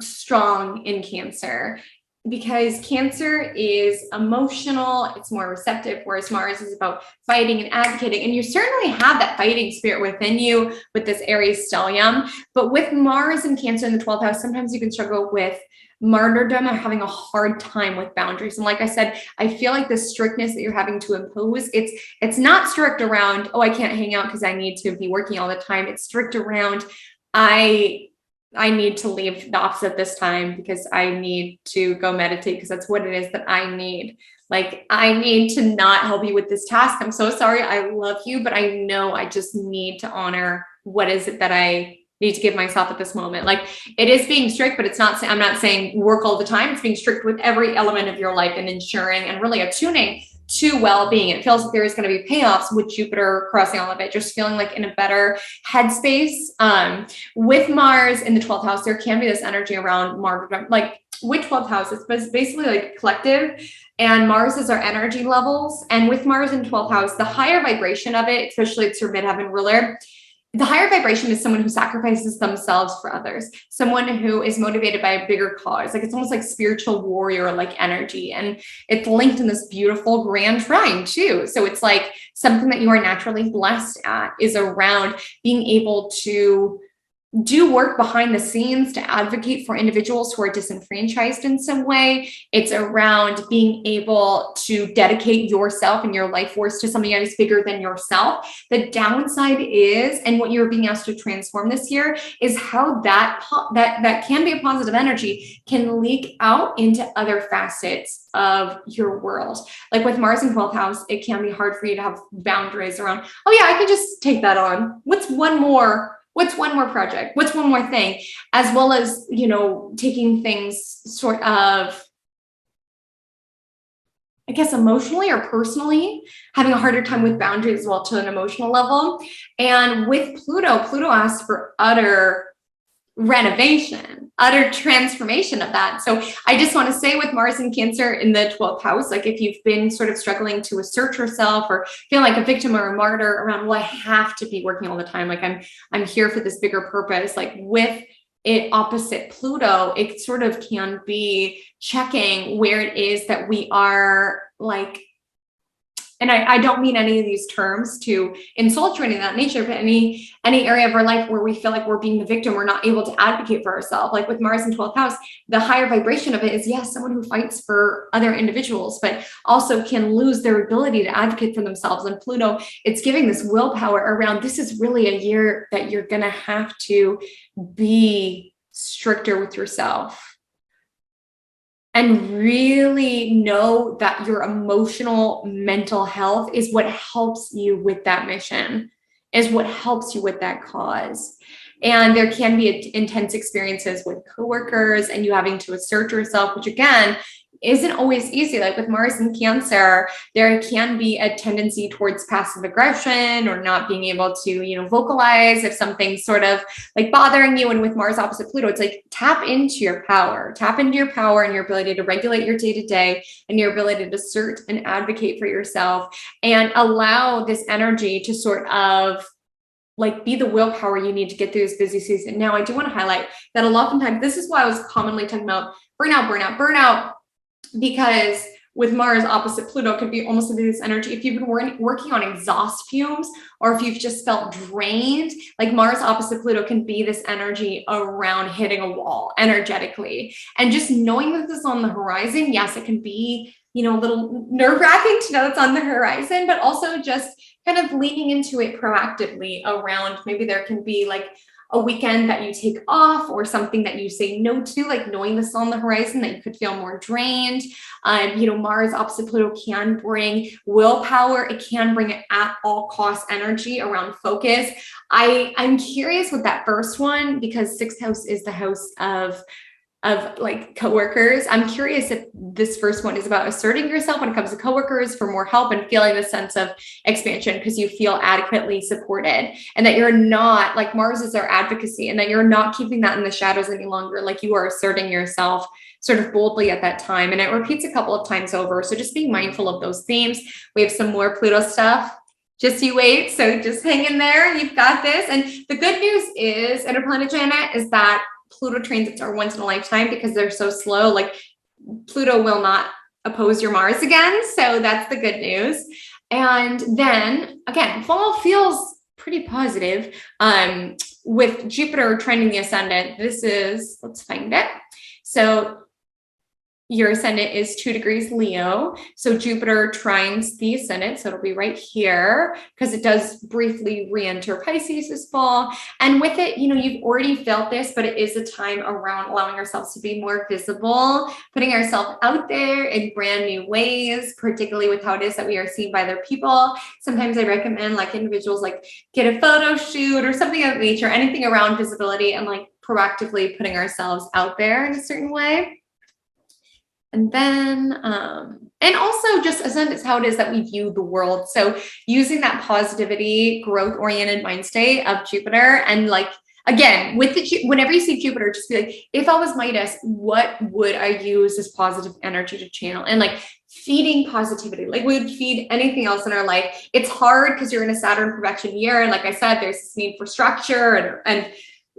strong in Cancer, because Cancer is emotional, it's more receptive, whereas Mars is about fighting and advocating. And you certainly have that fighting spirit within you with this Aries stellium. But with Mars and Cancer in the 12th house, sometimes you can struggle with martyrdom or having a hard time with boundaries. And like I said, I feel like the strictness that you're having to impose, it's not strict around, oh, I can't hang out because I need to be working all the time. It's strict around, I need to leave the office at this time because I need to go meditate, because that's what it is that I need. Like, I need to not help you with this task. I'm so sorry. I love you, but I know I just need to honor what is it that I need to give myself at this moment. Like, it is being strict, but it's not, I'm not saying work all the time. It's being strict with every element of your life and ensuring and really attuning to well-being. It feels like there is going to be payoffs with Jupiter crossing all of it, just feeling like in a better headspace. With Mars in the 12th house, there can be this energy around martyrdom. Like, with 12th house, it's basically like collective, and Mars is our energy levels. And with Mars in 12th house, the higher vibration of it, especially it's your midheaven ruler, the higher vibration is someone who sacrifices themselves for others, someone who is motivated by a bigger cause. Like, it's almost like spiritual warrior like energy. And it's linked in this beautiful grand trine too. So it's like something that you are naturally blessed at is around being able to do work behind the scenes to advocate for individuals who are disenfranchised in some way. It's around being able to dedicate yourself and your life force to something that is bigger than yourself. The downside is, and what you're being asked to transform this year, is how that can be a positive energy can leak out into other facets of your world. Like with Mars in 12th house, it can be hard for you to have boundaries around, oh yeah, I can just take that on. What's one more project? What's one more thing? As well as, taking things sort of, I guess, emotionally or personally, having a harder time with boundaries as well to an emotional level. And with Pluto asks for utter renovation, utter transformation of that. So I just want to say, with Mars in Cancer in the 12th house, like if you've been sort of struggling to assert yourself or feel like a victim or a martyr around, well, I have to be working all the time, like I'm here for this bigger purpose, like with it opposite Pluto, it sort of can be checking where it is that we are like, and I don't mean any of these terms to insult you or anything of that nature, but any area of our life where we feel like we're being the victim, we're not able to advocate for ourselves. Like with Mars in 12th house, the higher vibration of it is, yes, someone who fights for other individuals, but also can lose their ability to advocate for themselves. And Pluto, it's giving this willpower around, this is really a year that you're going to have to be stricter with yourself. And really know that your emotional mental health is what helps you with that mission, is what helps you with that cause. And there can be intense experiences with coworkers and you having to assert yourself, which again, isn't always easy. Like with Mars in Cancer, there can be a tendency towards passive aggression or not being able to, vocalize if something's sort of like bothering you. And with Mars opposite Pluto, it's like tap into your power and your ability to regulate your day-to-day and your ability to assert and advocate for yourself and allow this energy to sort of like be the willpower you need to get through this busy season. Now, I do want to highlight that a lot of times, this is why I was commonly talking about burnout, because with Mars opposite Pluto, it could be almost like this energy. If you've been working on exhaust fumes, or if you've just felt drained, like Mars opposite Pluto can be this energy around hitting a wall energetically. And just knowing that this is on the horizon, yes, it can be, a little nerve-wracking to know it's on the horizon, but also just kind of leaning into it proactively around, maybe there can be like a weekend that you take off or something that you say no to, like knowing this on the horizon that you could feel more drained. Mars opposite Pluto can bring willpower. It can bring it at all costs energy around focus. I'm curious with that first one, because sixth house is the house of like coworkers. I'm curious if this first one is about asserting yourself when it comes to coworkers for more help and feeling the sense of expansion because you feel adequately supported, and that you're not, like Mars is our advocacy, and that you're not keeping that in the shadows any longer. Like you are asserting yourself sort of boldly at that time. And it repeats a couple of times over. So just being mindful of those themes. We have some more Pluto stuff. Just you wait. So just hang in there. You've got this. And the good news is, Interplanet Janet, is that Pluto transits are once in a lifetime because they're so slow. Like Pluto will not oppose your Mars again. So that's the good news. And then again, fall feels pretty positive. With Jupiter trining the ascendant, let's find it. So your ascendant is 2 degrees Leo. So Jupiter trines the ascendant. So it'll be right here because it does briefly re-enter Pisces this fall. And with it, you've already felt this, but it is a time around allowing ourselves to be more visible, putting ourselves out there in brand new ways, particularly with how it is that we are seen by other people. Sometimes I recommend like individuals like get a photo shoot or something of nature, anything around visibility and like proactively putting ourselves out there in a certain way. And then, and also just ascendant is how it is that we view the world. So using that positivity, growth-oriented mind state of Jupiter, and like, again, whenever you see Jupiter, just be like, if I was Midas, what would I use this positive energy to channel? And like feeding positivity, like we would feed anything else in our life. It's hard because you're in a Saturn perfection year. And like I said, there's this need for structure and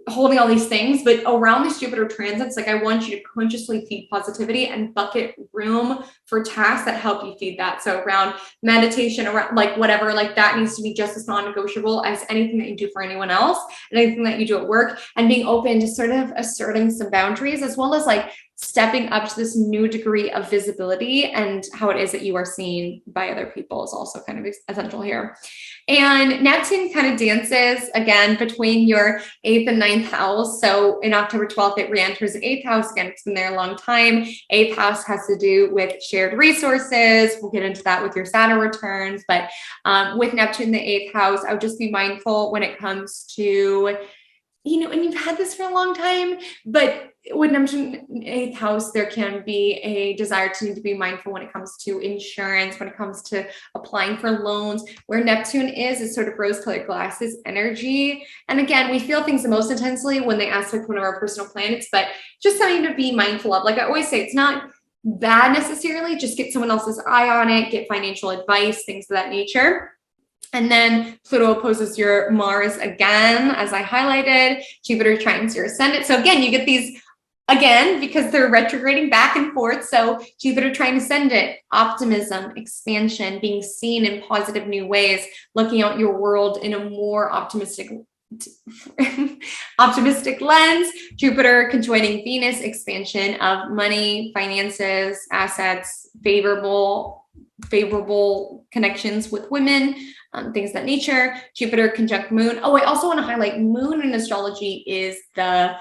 holding all these things, but around these Jupiter transits, like I want you to consciously feed positivity and bucket room for tasks that help you feed that. So around meditation, around like whatever, like that needs to be just as non-negotiable as anything that you do for anyone else and anything that you do at work, and being open to sort of asserting some boundaries, as well as like stepping up to this new degree of visibility, and how it is that you are seen by other people is also kind of essential here. And Neptune kind of dances again between your 8th and 9th house. So in October 12th, it re-enters the 8th house. Again, it's been there a long time. 8th house has to do with shared resources. We'll get into that with your Saturn returns. But with Neptune in the 8th house, I would just be mindful when it comes to, and you've had this for a long time, but with Neptune in 8th house, there can be a desire to need to be mindful when it comes to insurance, when it comes to applying for loans. Where Neptune is sort of rose-colored glasses energy. And again, we feel things the most intensely when they aspect one of our personal planets, but just something to be mindful of. Like I always say, it's not bad necessarily, just get someone else's eye on it, get financial advice, things of that nature. And then Pluto opposes your Mars again, as I highlighted. Jupiter trines your ascendant. So again, you get these, again, because they're retrograding back and forth. So Jupiter trine ascendant, optimism, expansion, being seen in positive new ways, looking at your world in a more optimistic lens. Jupiter conjoining Venus, expansion of money, finances, assets, favorable connections with women, things of that nature. Jupiter conjunct Moon. Oh, I also want to highlight Moon in astrology is the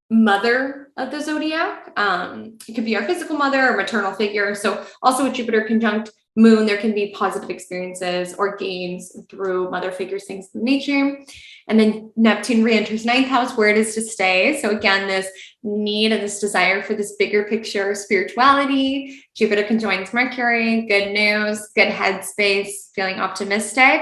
mother of the zodiac. it could be our physical mother or maternal figure. So also with Jupiter conjunct Moon, there can be positive experiences or gains through mother figures, things of nature. And then Neptune re-enters ninth house where it is to stay. So again, this need and this desire for this bigger picture spirituality. Jupiter conjoins Mercury, good news, good headspace, feeling optimistic.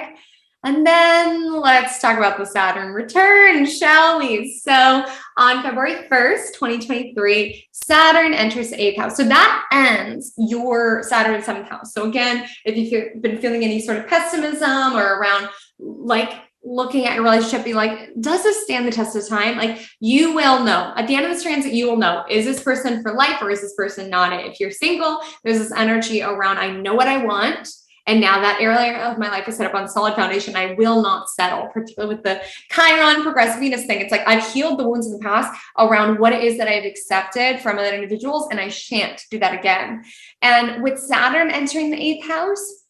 And then let's talk about the Saturn return, shall we? So on February 1st, 2023, Saturn enters the 8th house. So that ends your Saturn 7th house. So again, if you've been feeling any sort of pessimism or around like looking at your relationship, be like, does this stand the test of time? Like you will know at the end of this transit, you will know, is this person for life or is this person not it? If you're single, there's this energy around, I know what I want. And now that area of my life is set up on solid foundation, I will not settle, particularly with the Chiron progressive Venus thing. It's like I've healed the wounds in the past around what it is that I've accepted from other individuals, and I shan't do that again. And with Saturn entering the 8th house,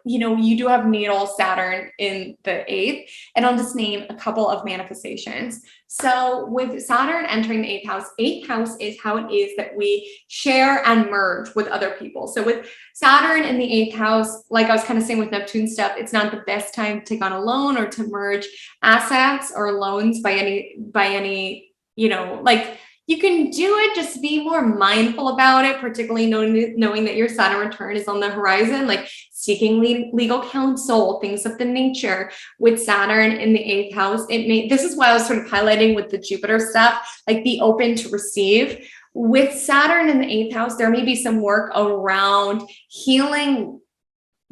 you do have natal Saturn in the 8th, and I'll just name a couple of manifestations. So with Saturn entering the 8th house is how it is that we share and merge with other people. So with Saturn in the 8th house, like I was kind of saying with Neptune stuff, it's not the best time to take on a loan or to merge assets or loans by any, like you can do it, just be more mindful about it, particularly knowing that your Saturn return is on the horizon, like seeking legal counsel, things of the nature. With Saturn in the 8th house, this is why I was sort of highlighting with the Jupiter stuff, like be open to receive. With Saturn in the 8th house, there may be some work around healing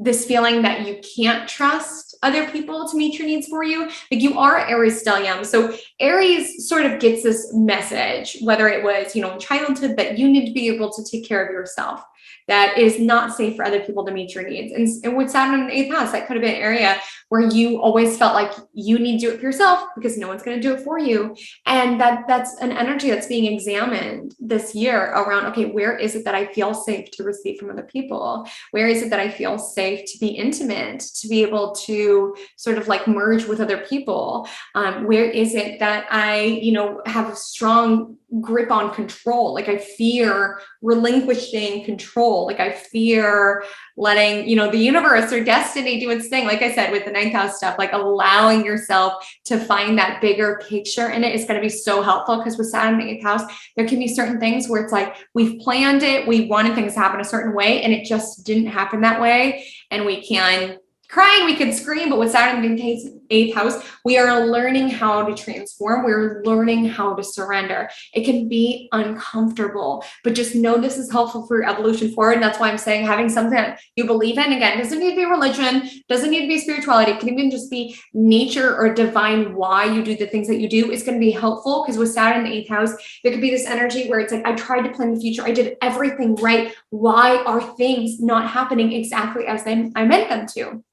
this feeling that you can't trust other people to meet your needs for you. Like you are Aries stellium. So Aries sort of gets this message, whether it was, in childhood, that you need to be able to take care of yourself. That is not safe for other people to meet your needs. And with Saturn in the 8th house, that could have been an area where you always felt like you need to do it for yourself because no one's going to do it for you. And that's an energy that's being examined this year around, okay, where is it that I feel safe to receive from other people? Where is it that I feel safe to be intimate, to be able to sort of like merge with other people? Where is it that I, have a strong grip on control? Like I fear relinquishing control. Like I fear letting, the universe or destiny do its thing. Like I said, with the 9th house stuff, like allowing yourself to find that bigger picture in it is going to be so helpful, because with Saturn in the 8th house, there can be certain things where it's like, we've planned it, we wanted things to happen a certain way, and it just didn't happen that way. And we can cry and we can scream, but with Saturn in the 8th house, we are learning how to transform. We're learning how to surrender. It can be uncomfortable, but just know this is helpful for your evolution forward. And that's why I'm saying having something that you believe in, again, doesn't need to be religion, doesn't need to be spirituality. It can even just be nature or divine why you do the things that you do. It's going to be helpful, because with Saturn in the 8th house, there could be this energy where it's like, I tried to plan the future. I did everything right. Why are things not happening exactly as I meant them to?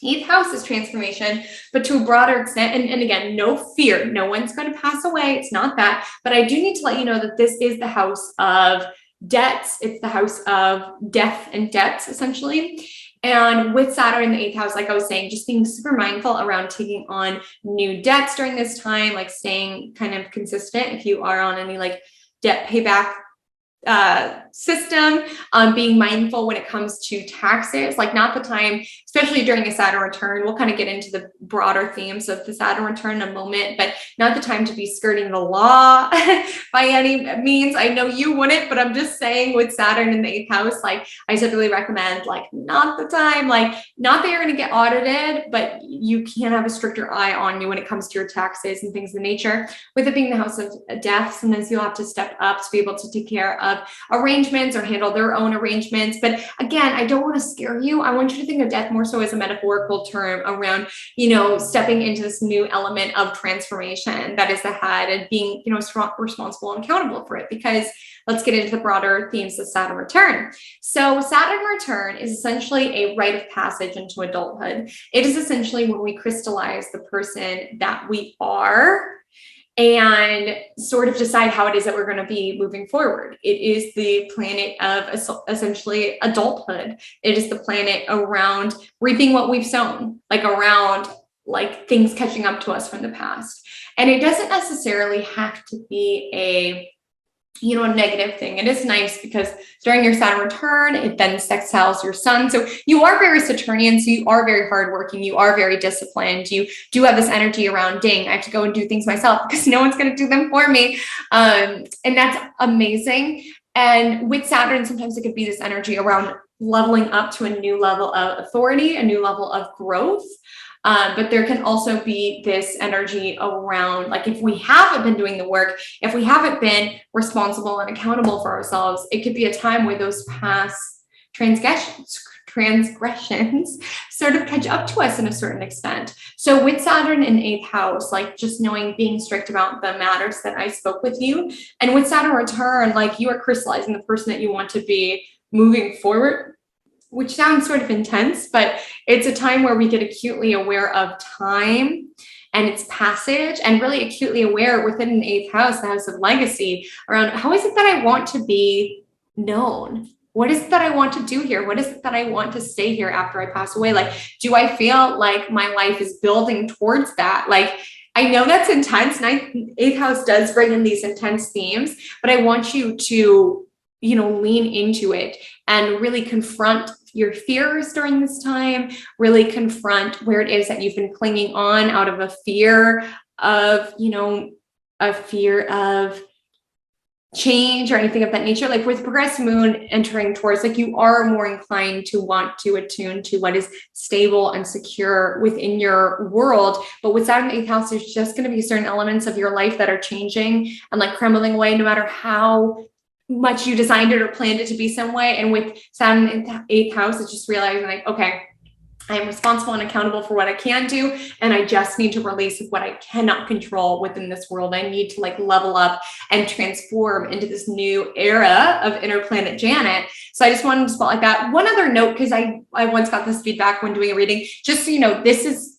8th house is transformation, but to a broader extent. And again, no fear. No one's going to pass away. It's not that. But I do need to let you know that this is the house of debts. It's the house of death and debts, essentially. And with Saturn in the 8th house, like I was saying, just being super mindful around taking on new debts during this time, like staying kind of consistent if you are on any like debt payback system, being mindful when it comes to taxes, like not the time, especially during a Saturn return. We'll kind of get into the broader themes of the Saturn return in a moment, but not the time to be skirting the law by any means. I know you wouldn't, but I'm just saying with Saturn in the 8th house, like I typically recommend like not the time, like not that you're going to get audited, but you can have a stricter eye on you when it comes to your taxes and things of nature. With it being the house of death, sometimes you'll have to step up to be able to take care of arrangements or handle their own arrangements. But again, I don't want to scare you. I want you to think of death more so as a metaphorical term around, stepping into this new element of transformation that is ahead and being, responsible and accountable for it. Because let's get into the broader themes of Saturn return. So Saturn return is essentially a rite of passage into adulthood. It is essentially when we crystallize the person that we are and sort of decide how it is that we're going to be moving forward. It is the planet of essentially adulthood. It is the planet around reaping what we've sown, like around like things catching up to us from the past. And it doesn't necessarily have to be a a negative thing. It is nice because during your Saturn return, it then sextiles your sun. So you are very Saturnian. So you are very hardworking. You are very disciplined. You do have this energy around, dang, I have to go and do things myself because no one's going to do them for me. And that's amazing. And with Saturn, sometimes it could be this energy around leveling up to a new level of authority, a new level of growth. But there can also be this energy around, like, if we haven't been doing the work, if we haven't been responsible and accountable for ourselves, it could be a time where those past transgressions sort of catch up to us in a certain extent. So with Saturn in 8th house, like, just knowing, being strict about the matters that I spoke with you. And with Saturn return, like, you are crystallizing the person that you want to be moving forward, which sounds sort of intense, but it's a time where we get acutely aware of time and its passage, and really acutely aware within an 8th house, the house of legacy, around how is it that I want to be known? What is it that I want to do here? What is it that I want to stay here after I pass away? Like, do I feel like my life is building towards that? Like, I know that's intense. 8th house does bring in these intense themes, but I want you to, lean into it and really confront your fears during this time, really confront where it is that you've been clinging on out of a fear of, a fear of change or anything of that nature. Like, with progressive moon entering Taurus, like, you are more inclined to want to attune to what is stable and secure within your world. But with Saturn in 8th house, there's just going to be certain elements of your life that are changing and, like, crumbling away, no matter how much you designed it or planned it to be some way. And with Saturn in 8th house, it's just realizing, like, okay, I am responsible and accountable for what I can do, and I just need to release what I cannot control within this world. I need to, like, level up and transform into this new era of Interplanet Janet. So I just wanted to spotlight that. One other note, because I once got this feedback when doing a reading, just so you know,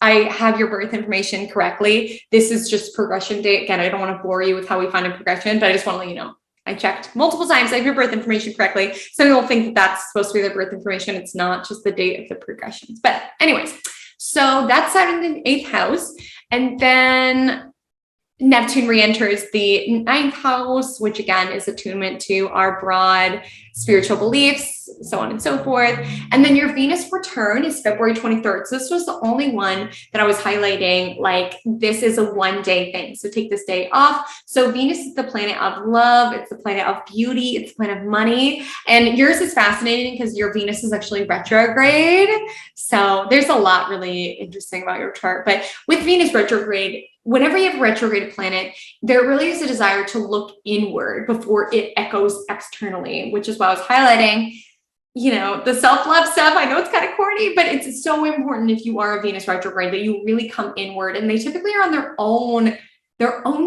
I have your birth information correctly. This is just progression date. Again, I don't want to bore you with how we find a progression, but I just want to let you know. I checked multiple times. I have your birth information correctly. Some people think that that's supposed to be their birth information. It's not, just the date of the progressions. But anyways, so that's Saturn in the 8th house. And then Neptune re-enters the 9th house, which again is attunement to our broad spiritual beliefs, so on and so forth. And then your Venus return is February 23rd. So this was the only one that I was highlighting, like, this is a one-day thing. So take this day off. So Venus is the planet of love. It's the planet of beauty. It's the planet of money. And yours is fascinating because your Venus is actually retrograde. So there's a lot really interesting about your chart. But with Venus retrograde, whenever you have a retrograde planet, there really is a desire to look inward before it echoes externally, which is why I was highlighting, the self-love stuff. I know it's kind of corny, but it's so important if you are a Venus retrograde that you really come inward. And they typically are on their own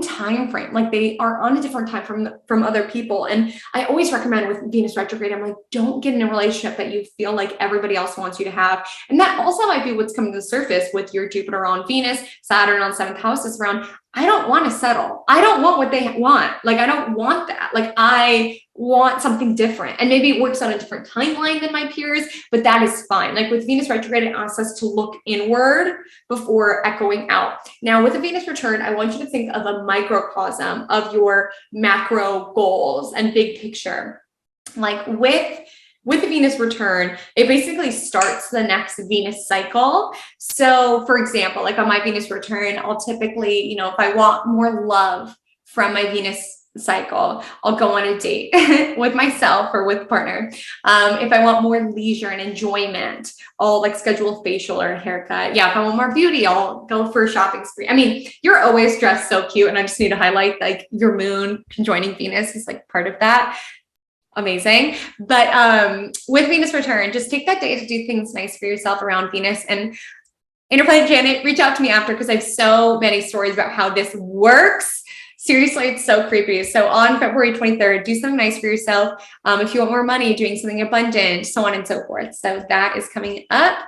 time frame. Like, they are on a different time from other people. And I always recommend with Venus retrograde, I'm like, don't get in a relationship that you feel like everybody else wants you to have. And that also might be what's coming to the surface with your Jupiter on Venus, Saturn on 7th house is around. I don't want to settle. I don't want what they want. Like, I don't want that. Like, I want something different. And maybe it works on a different timeline than my peers, but that is fine. Like, with Venus retrograde, it asks us to look inward before echoing out. Now, with a Venus return, I want you to think of a microcosm of your macro goals and big picture. Like, with the Venus return, it basically starts the next Venus cycle. So for example, like on my Venus return, I'll typically, if I want more love from my Venus cycle, I'll go on a date with myself or with a partner. If I want more leisure and enjoyment, I'll, like, schedule a facial or a haircut. Yeah, if I want more beauty, I'll go for a shopping spree. I mean, you're always dressed so cute, and I just need to highlight, like, your moon conjoining Venus is, like, part of that. Amazing. But with Venus return, just take that day to do things nice for yourself around Venus. And Interplanet Janet, reach out to me after, because I have so many stories about how this works. Seriously, it's so creepy. So on February 23rd, do something nice for yourself. If you want more money, doing something abundant, so on and so forth. So that is coming up.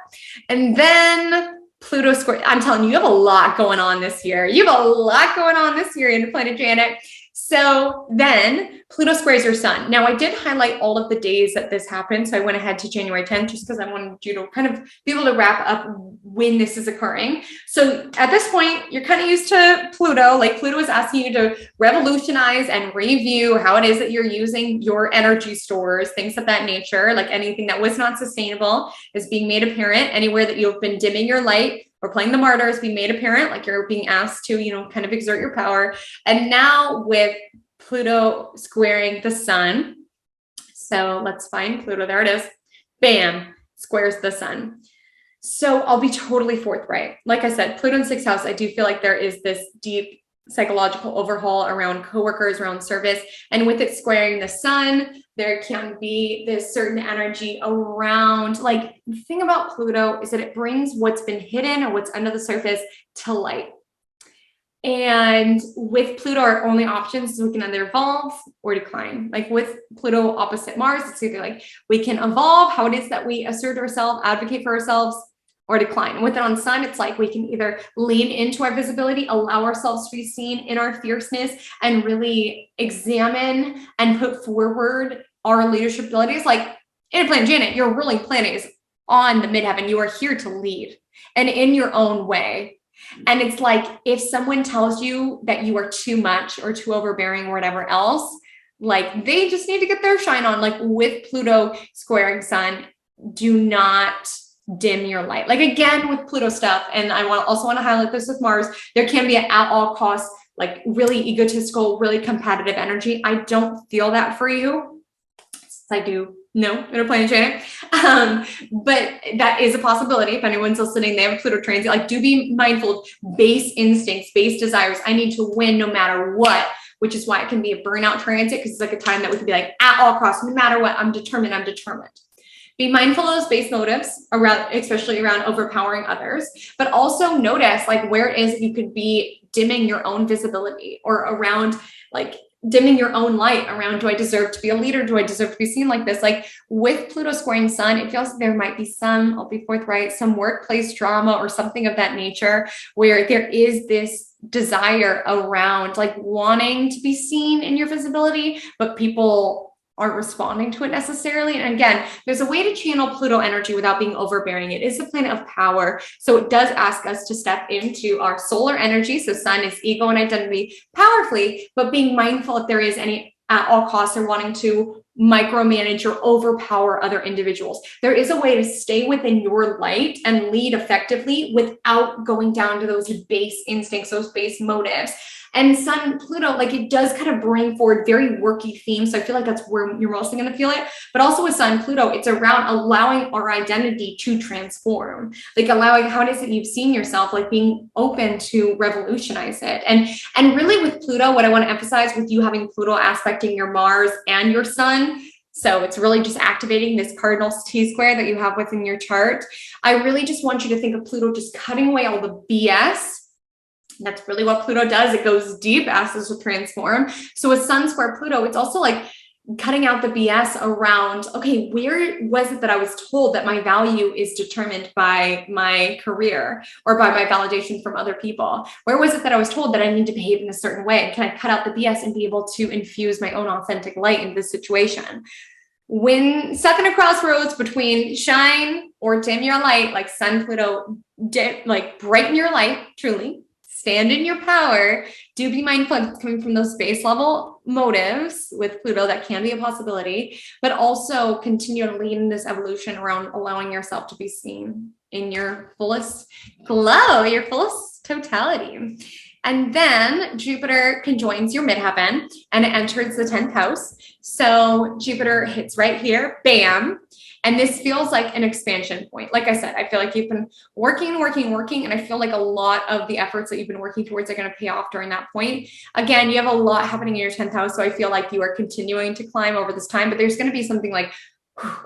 And then Pluto square. I'm telling you, you have a lot going on this year. Interplanet Janet. So then Pluto squares your sun. Now I did highlight all of the days that this happened. So I went ahead to January 10th, just because I wanted you to kind of be able to wrap up when this is occurring. So at this point, you're kind of used to Pluto. Like Pluto is asking you to revolutionize and review how it is that you're using your energy stores, things of that nature. Like anything that was not sustainable is being made apparent. Anywhere that you've been dimming your light or playing the martyr is being made apparent, like you're being asked to, kind of exert your power. And now with Pluto squaring the sun, so let's find Pluto, there it is, bam, squares the sun. So I'll be totally forthright. Like I said, Pluto in sixth house, I do feel like there is this deep psychological overhaul around coworkers, around service. And with it squaring the sun, there can be this certain energy around, like the thing about Pluto is that it brings what's been hidden or what's under the surface to light. And with Pluto, our only options is we can either evolve or decline. Like with Pluto opposite Mars, it's either like we can evolve, how it is that we assert ourselves, advocate for ourselves, or decline. With it on sun, it's like we can either lean into our visibility, allow ourselves to be seen in our fierceness, and really examine and put forward our leadership abilities. Like Interplanet Janet, your ruling planet is on the midheaven. You are here to lead and in your own way. And it's like, if someone tells you that you are too much or too overbearing or whatever else, like they just need to get their shine on. Like with Pluto squaring sun, do not dim your light. Like again, with Pluto stuff, and I also want to highlight this with Mars, there can be an at all costs, like really egotistical, really competitive energy. I don't feel that for you. I do know Interplanet Janet. But that is a possibility. If anyone's listening, they have a Pluto transit, like do be mindful, base instincts, base desires. I need to win no matter what, which is why it can be a burnout transit, because it's like a time that we can be like, at all costs, no matter what, I'm determined. Be mindful of those base motives around, especially around overpowering others, but also notice like where it is you could be dimming your own visibility, or around like dimming your own light around, do I deserve to be a leader? Do I deserve to be seen like this? Like with Pluto squaring sun, it feels like there might be some, I'll be forthright, some workplace drama or something of that nature, where there is this desire around like wanting to be seen in your visibility, but people aren't responding to it necessarily. And again, there's a way to channel Pluto energy without being overbearing. It is a planet of power. So it does ask us to step into our solar energy. So sun is ego and identity powerfully, but being mindful if there is any at all costs or wanting to micromanage or overpower other individuals. There is a way to stay within your light and lead effectively without going down to those base instincts, those base motives. And Sun Pluto, like it does kind of bring forward very worky themes. So I feel like that's where you're mostly going to feel it. But also with Sun Pluto, it's around allowing our identity to transform, like allowing how it is that you've seen yourself, like being open to revolutionize it. And really with Pluto, what I want to emphasize with you having Pluto aspecting your Mars and your Sun, so it's really just activating this cardinal T-square that you have within your chart. I really just want you to think of Pluto just cutting away all the BS. That's really what Pluto does. It goes deep, asks us to transform. So with Sun square Pluto, it's also like cutting out the BS around, okay, where was it that I was told that my value is determined by my career or by my validation from other people? Where was it that I was told that I need to behave in a certain way? And can I cut out the BS and be able to infuse my own authentic light in this situation? When stuck in a crossroads between shine or dim your light, like Sun Pluto, like brighten your light, truly. Stand in your power. Do be mindful of coming from those base level motives with Pluto. That can be a possibility, but also continue to lead in this evolution around allowing yourself to be seen in your fullest glow, your fullest totality. And then Jupiter conjoins your midheaven and it enters the 10th house. So Jupiter hits right here, bam. And this feels like an expansion point. Like I said, I feel like you've been working. And I feel like a lot of the efforts that you've been working towards are going to pay off during that point. Again, you have a lot happening in your 10th house. So I feel like you are continuing to climb over this time, but there's going to be something like,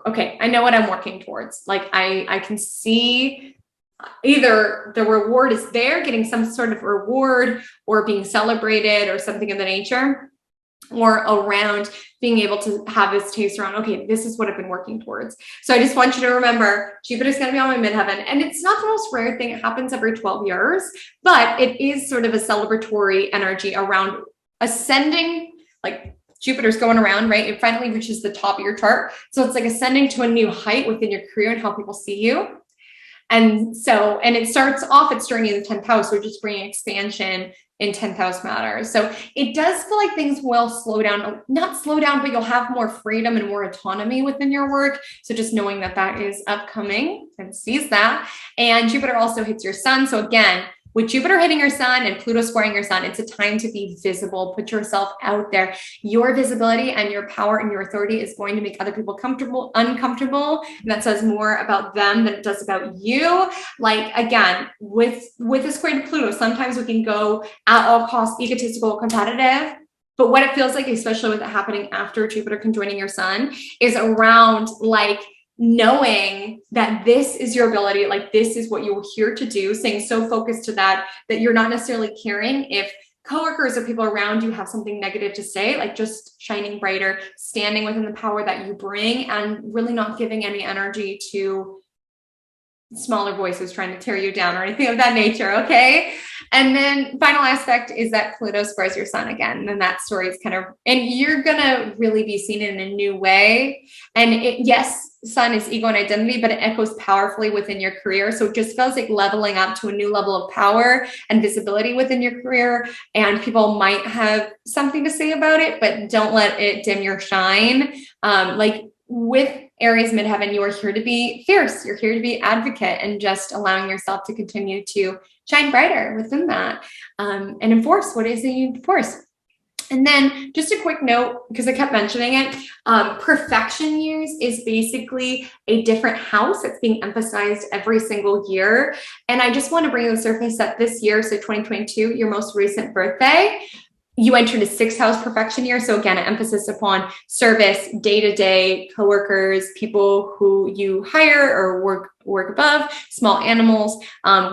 okay, I know what I'm working towards. Like I can see either the reward is there, getting some sort of reward or being celebrated or something of the nature, or around being able to have this taste around, okay, this is what I've been working towards. So I just want you to remember, Jupiter's going to be on my midheaven, and it's not the most rare thing. It happens every 12 years, but it is sort of a celebratory energy around ascending like Jupiter's going around, right? It finally reaches the top of your chart. So it's like ascending to a new height within your career and how people see you. And so, and it starts off its journey in the 10th house, which is bringing expansion in 10th house matters. So it does feel like things will slow down, not slow down, but you'll have more freedom and more autonomy within your work. So just knowing that that is upcoming and seize that. And Jupiter also hits your sun. So again, with Jupiter hitting your sun and Pluto squaring your sun, it's a time to be visible, put yourself out there. Your visibility and your power and your authority is going to make other people uncomfortable. And that says more about them than it does about you. Like, again, with this square to Pluto, sometimes we can go at all costs egotistical, competitive. But what it feels like, especially with it happening after Jupiter conjoining your sun, is around like, knowing that this is your ability, like this is what you're here to do, staying so focused to that you're not necessarily caring if coworkers or people around you have something negative to say, like just shining brighter, standing within the power that you bring and really not giving any energy to smaller voices trying to tear you down or anything of that nature. Okay. And then final aspect is that Pluto squares your sun again. And then that story is kind of, and you're going to really be seen in a new way. And yes, sun is ego and identity, but it echoes powerfully within your career. So it just feels like leveling up to a new level of power and visibility within your career. And people might have something to say about it, but don't let it dim your shine. Like with Aries midheaven, you are here to be fierce. You're here to be advocate and just allowing yourself to continue to shine brighter within that and enforce what it is that you enforce. And then just a quick note, because I kept mentioning it, perfection years is basically a different house that's being emphasized every single year. And I just want to bring to the surface that this year, so 2022, your most recent birthday, you entered a 6th house perfection year. So again, an emphasis upon service, day-to-day coworkers, people who you hire or work above, small animals,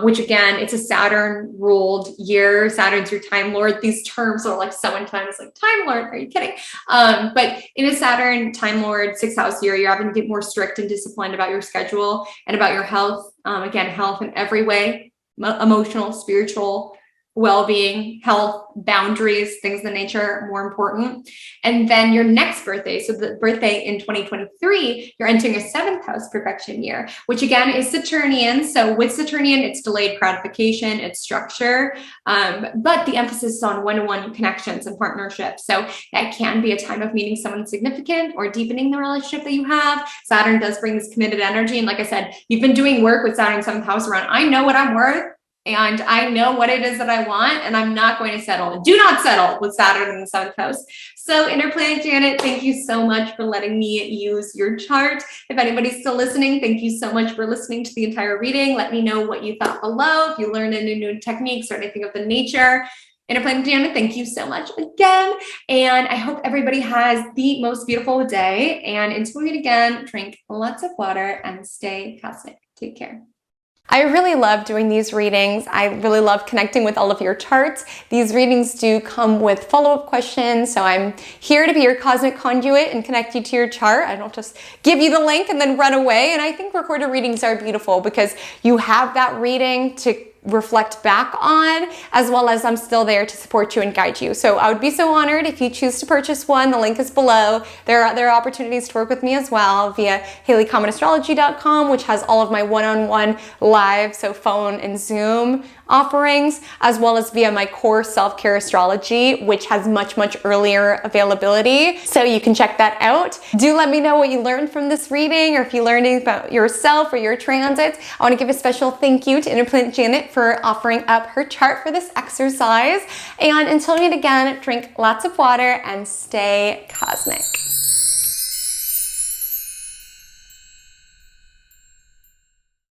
which again, it's a Saturn ruled year. Saturn's your time lord. These terms are like so intense, like time lord, are you kidding? But in a Saturn time lord 6th house year, you're having to get more strict and disciplined about your schedule and about your health. Again, health in every way, emotional, spiritual, well-being, health, boundaries, things of the nature, more important. And then your next birthday, so the birthday in 2023, you're entering a 7th house perfection year, which again is Saturnian. So with Saturnian, it's delayed gratification, it's structure, but the emphasis is on one-to-one connections and partnerships. So that can be a time of meeting someone significant or deepening the relationship that you have. Saturn does bring this committed energy. And like I said, you've been doing work with Saturn 7th house around, I know what I'm worth. And I know what it is that I want, and I'm not going to settle. Do not settle with Saturn in the 7th house. So Interplanet Janet, thank you so much for letting me use your chart. If anybody's still listening, thank you so much for listening to the entire reading. Let me know what you thought below, if you learned any new techniques or anything of the nature. Interplanet Janet, thank you so much again. And I hope everybody has the most beautiful day. And until we meet again, drink lots of water and stay cosmic. Take care. I really love doing these readings. I really love connecting with all of your charts. These readings do come with follow-up questions, so I'm here to be your cosmic conduit and connect you to your chart. I don't just give you the link and then run away. And I think recorded readings are beautiful because you have that reading to reflect back on, as well as I'm still there to support you and guide you. So I would be so honored if you choose to purchase one. The link is below. There are opportunities to work with me as well via HaleyCometastrology.com, which has all of my one-on-one live, so phone and Zoom offerings, as well as via my core self-care astrology, which has much earlier availability. So you can check that out. Do let me know what you learned from this reading, or if you learned anything about yourself or your transits. I want to give a special thank you to Interplanet Janet for offering up her chart for this exercise. And until we meet again, drink lots of water and stay cosmic.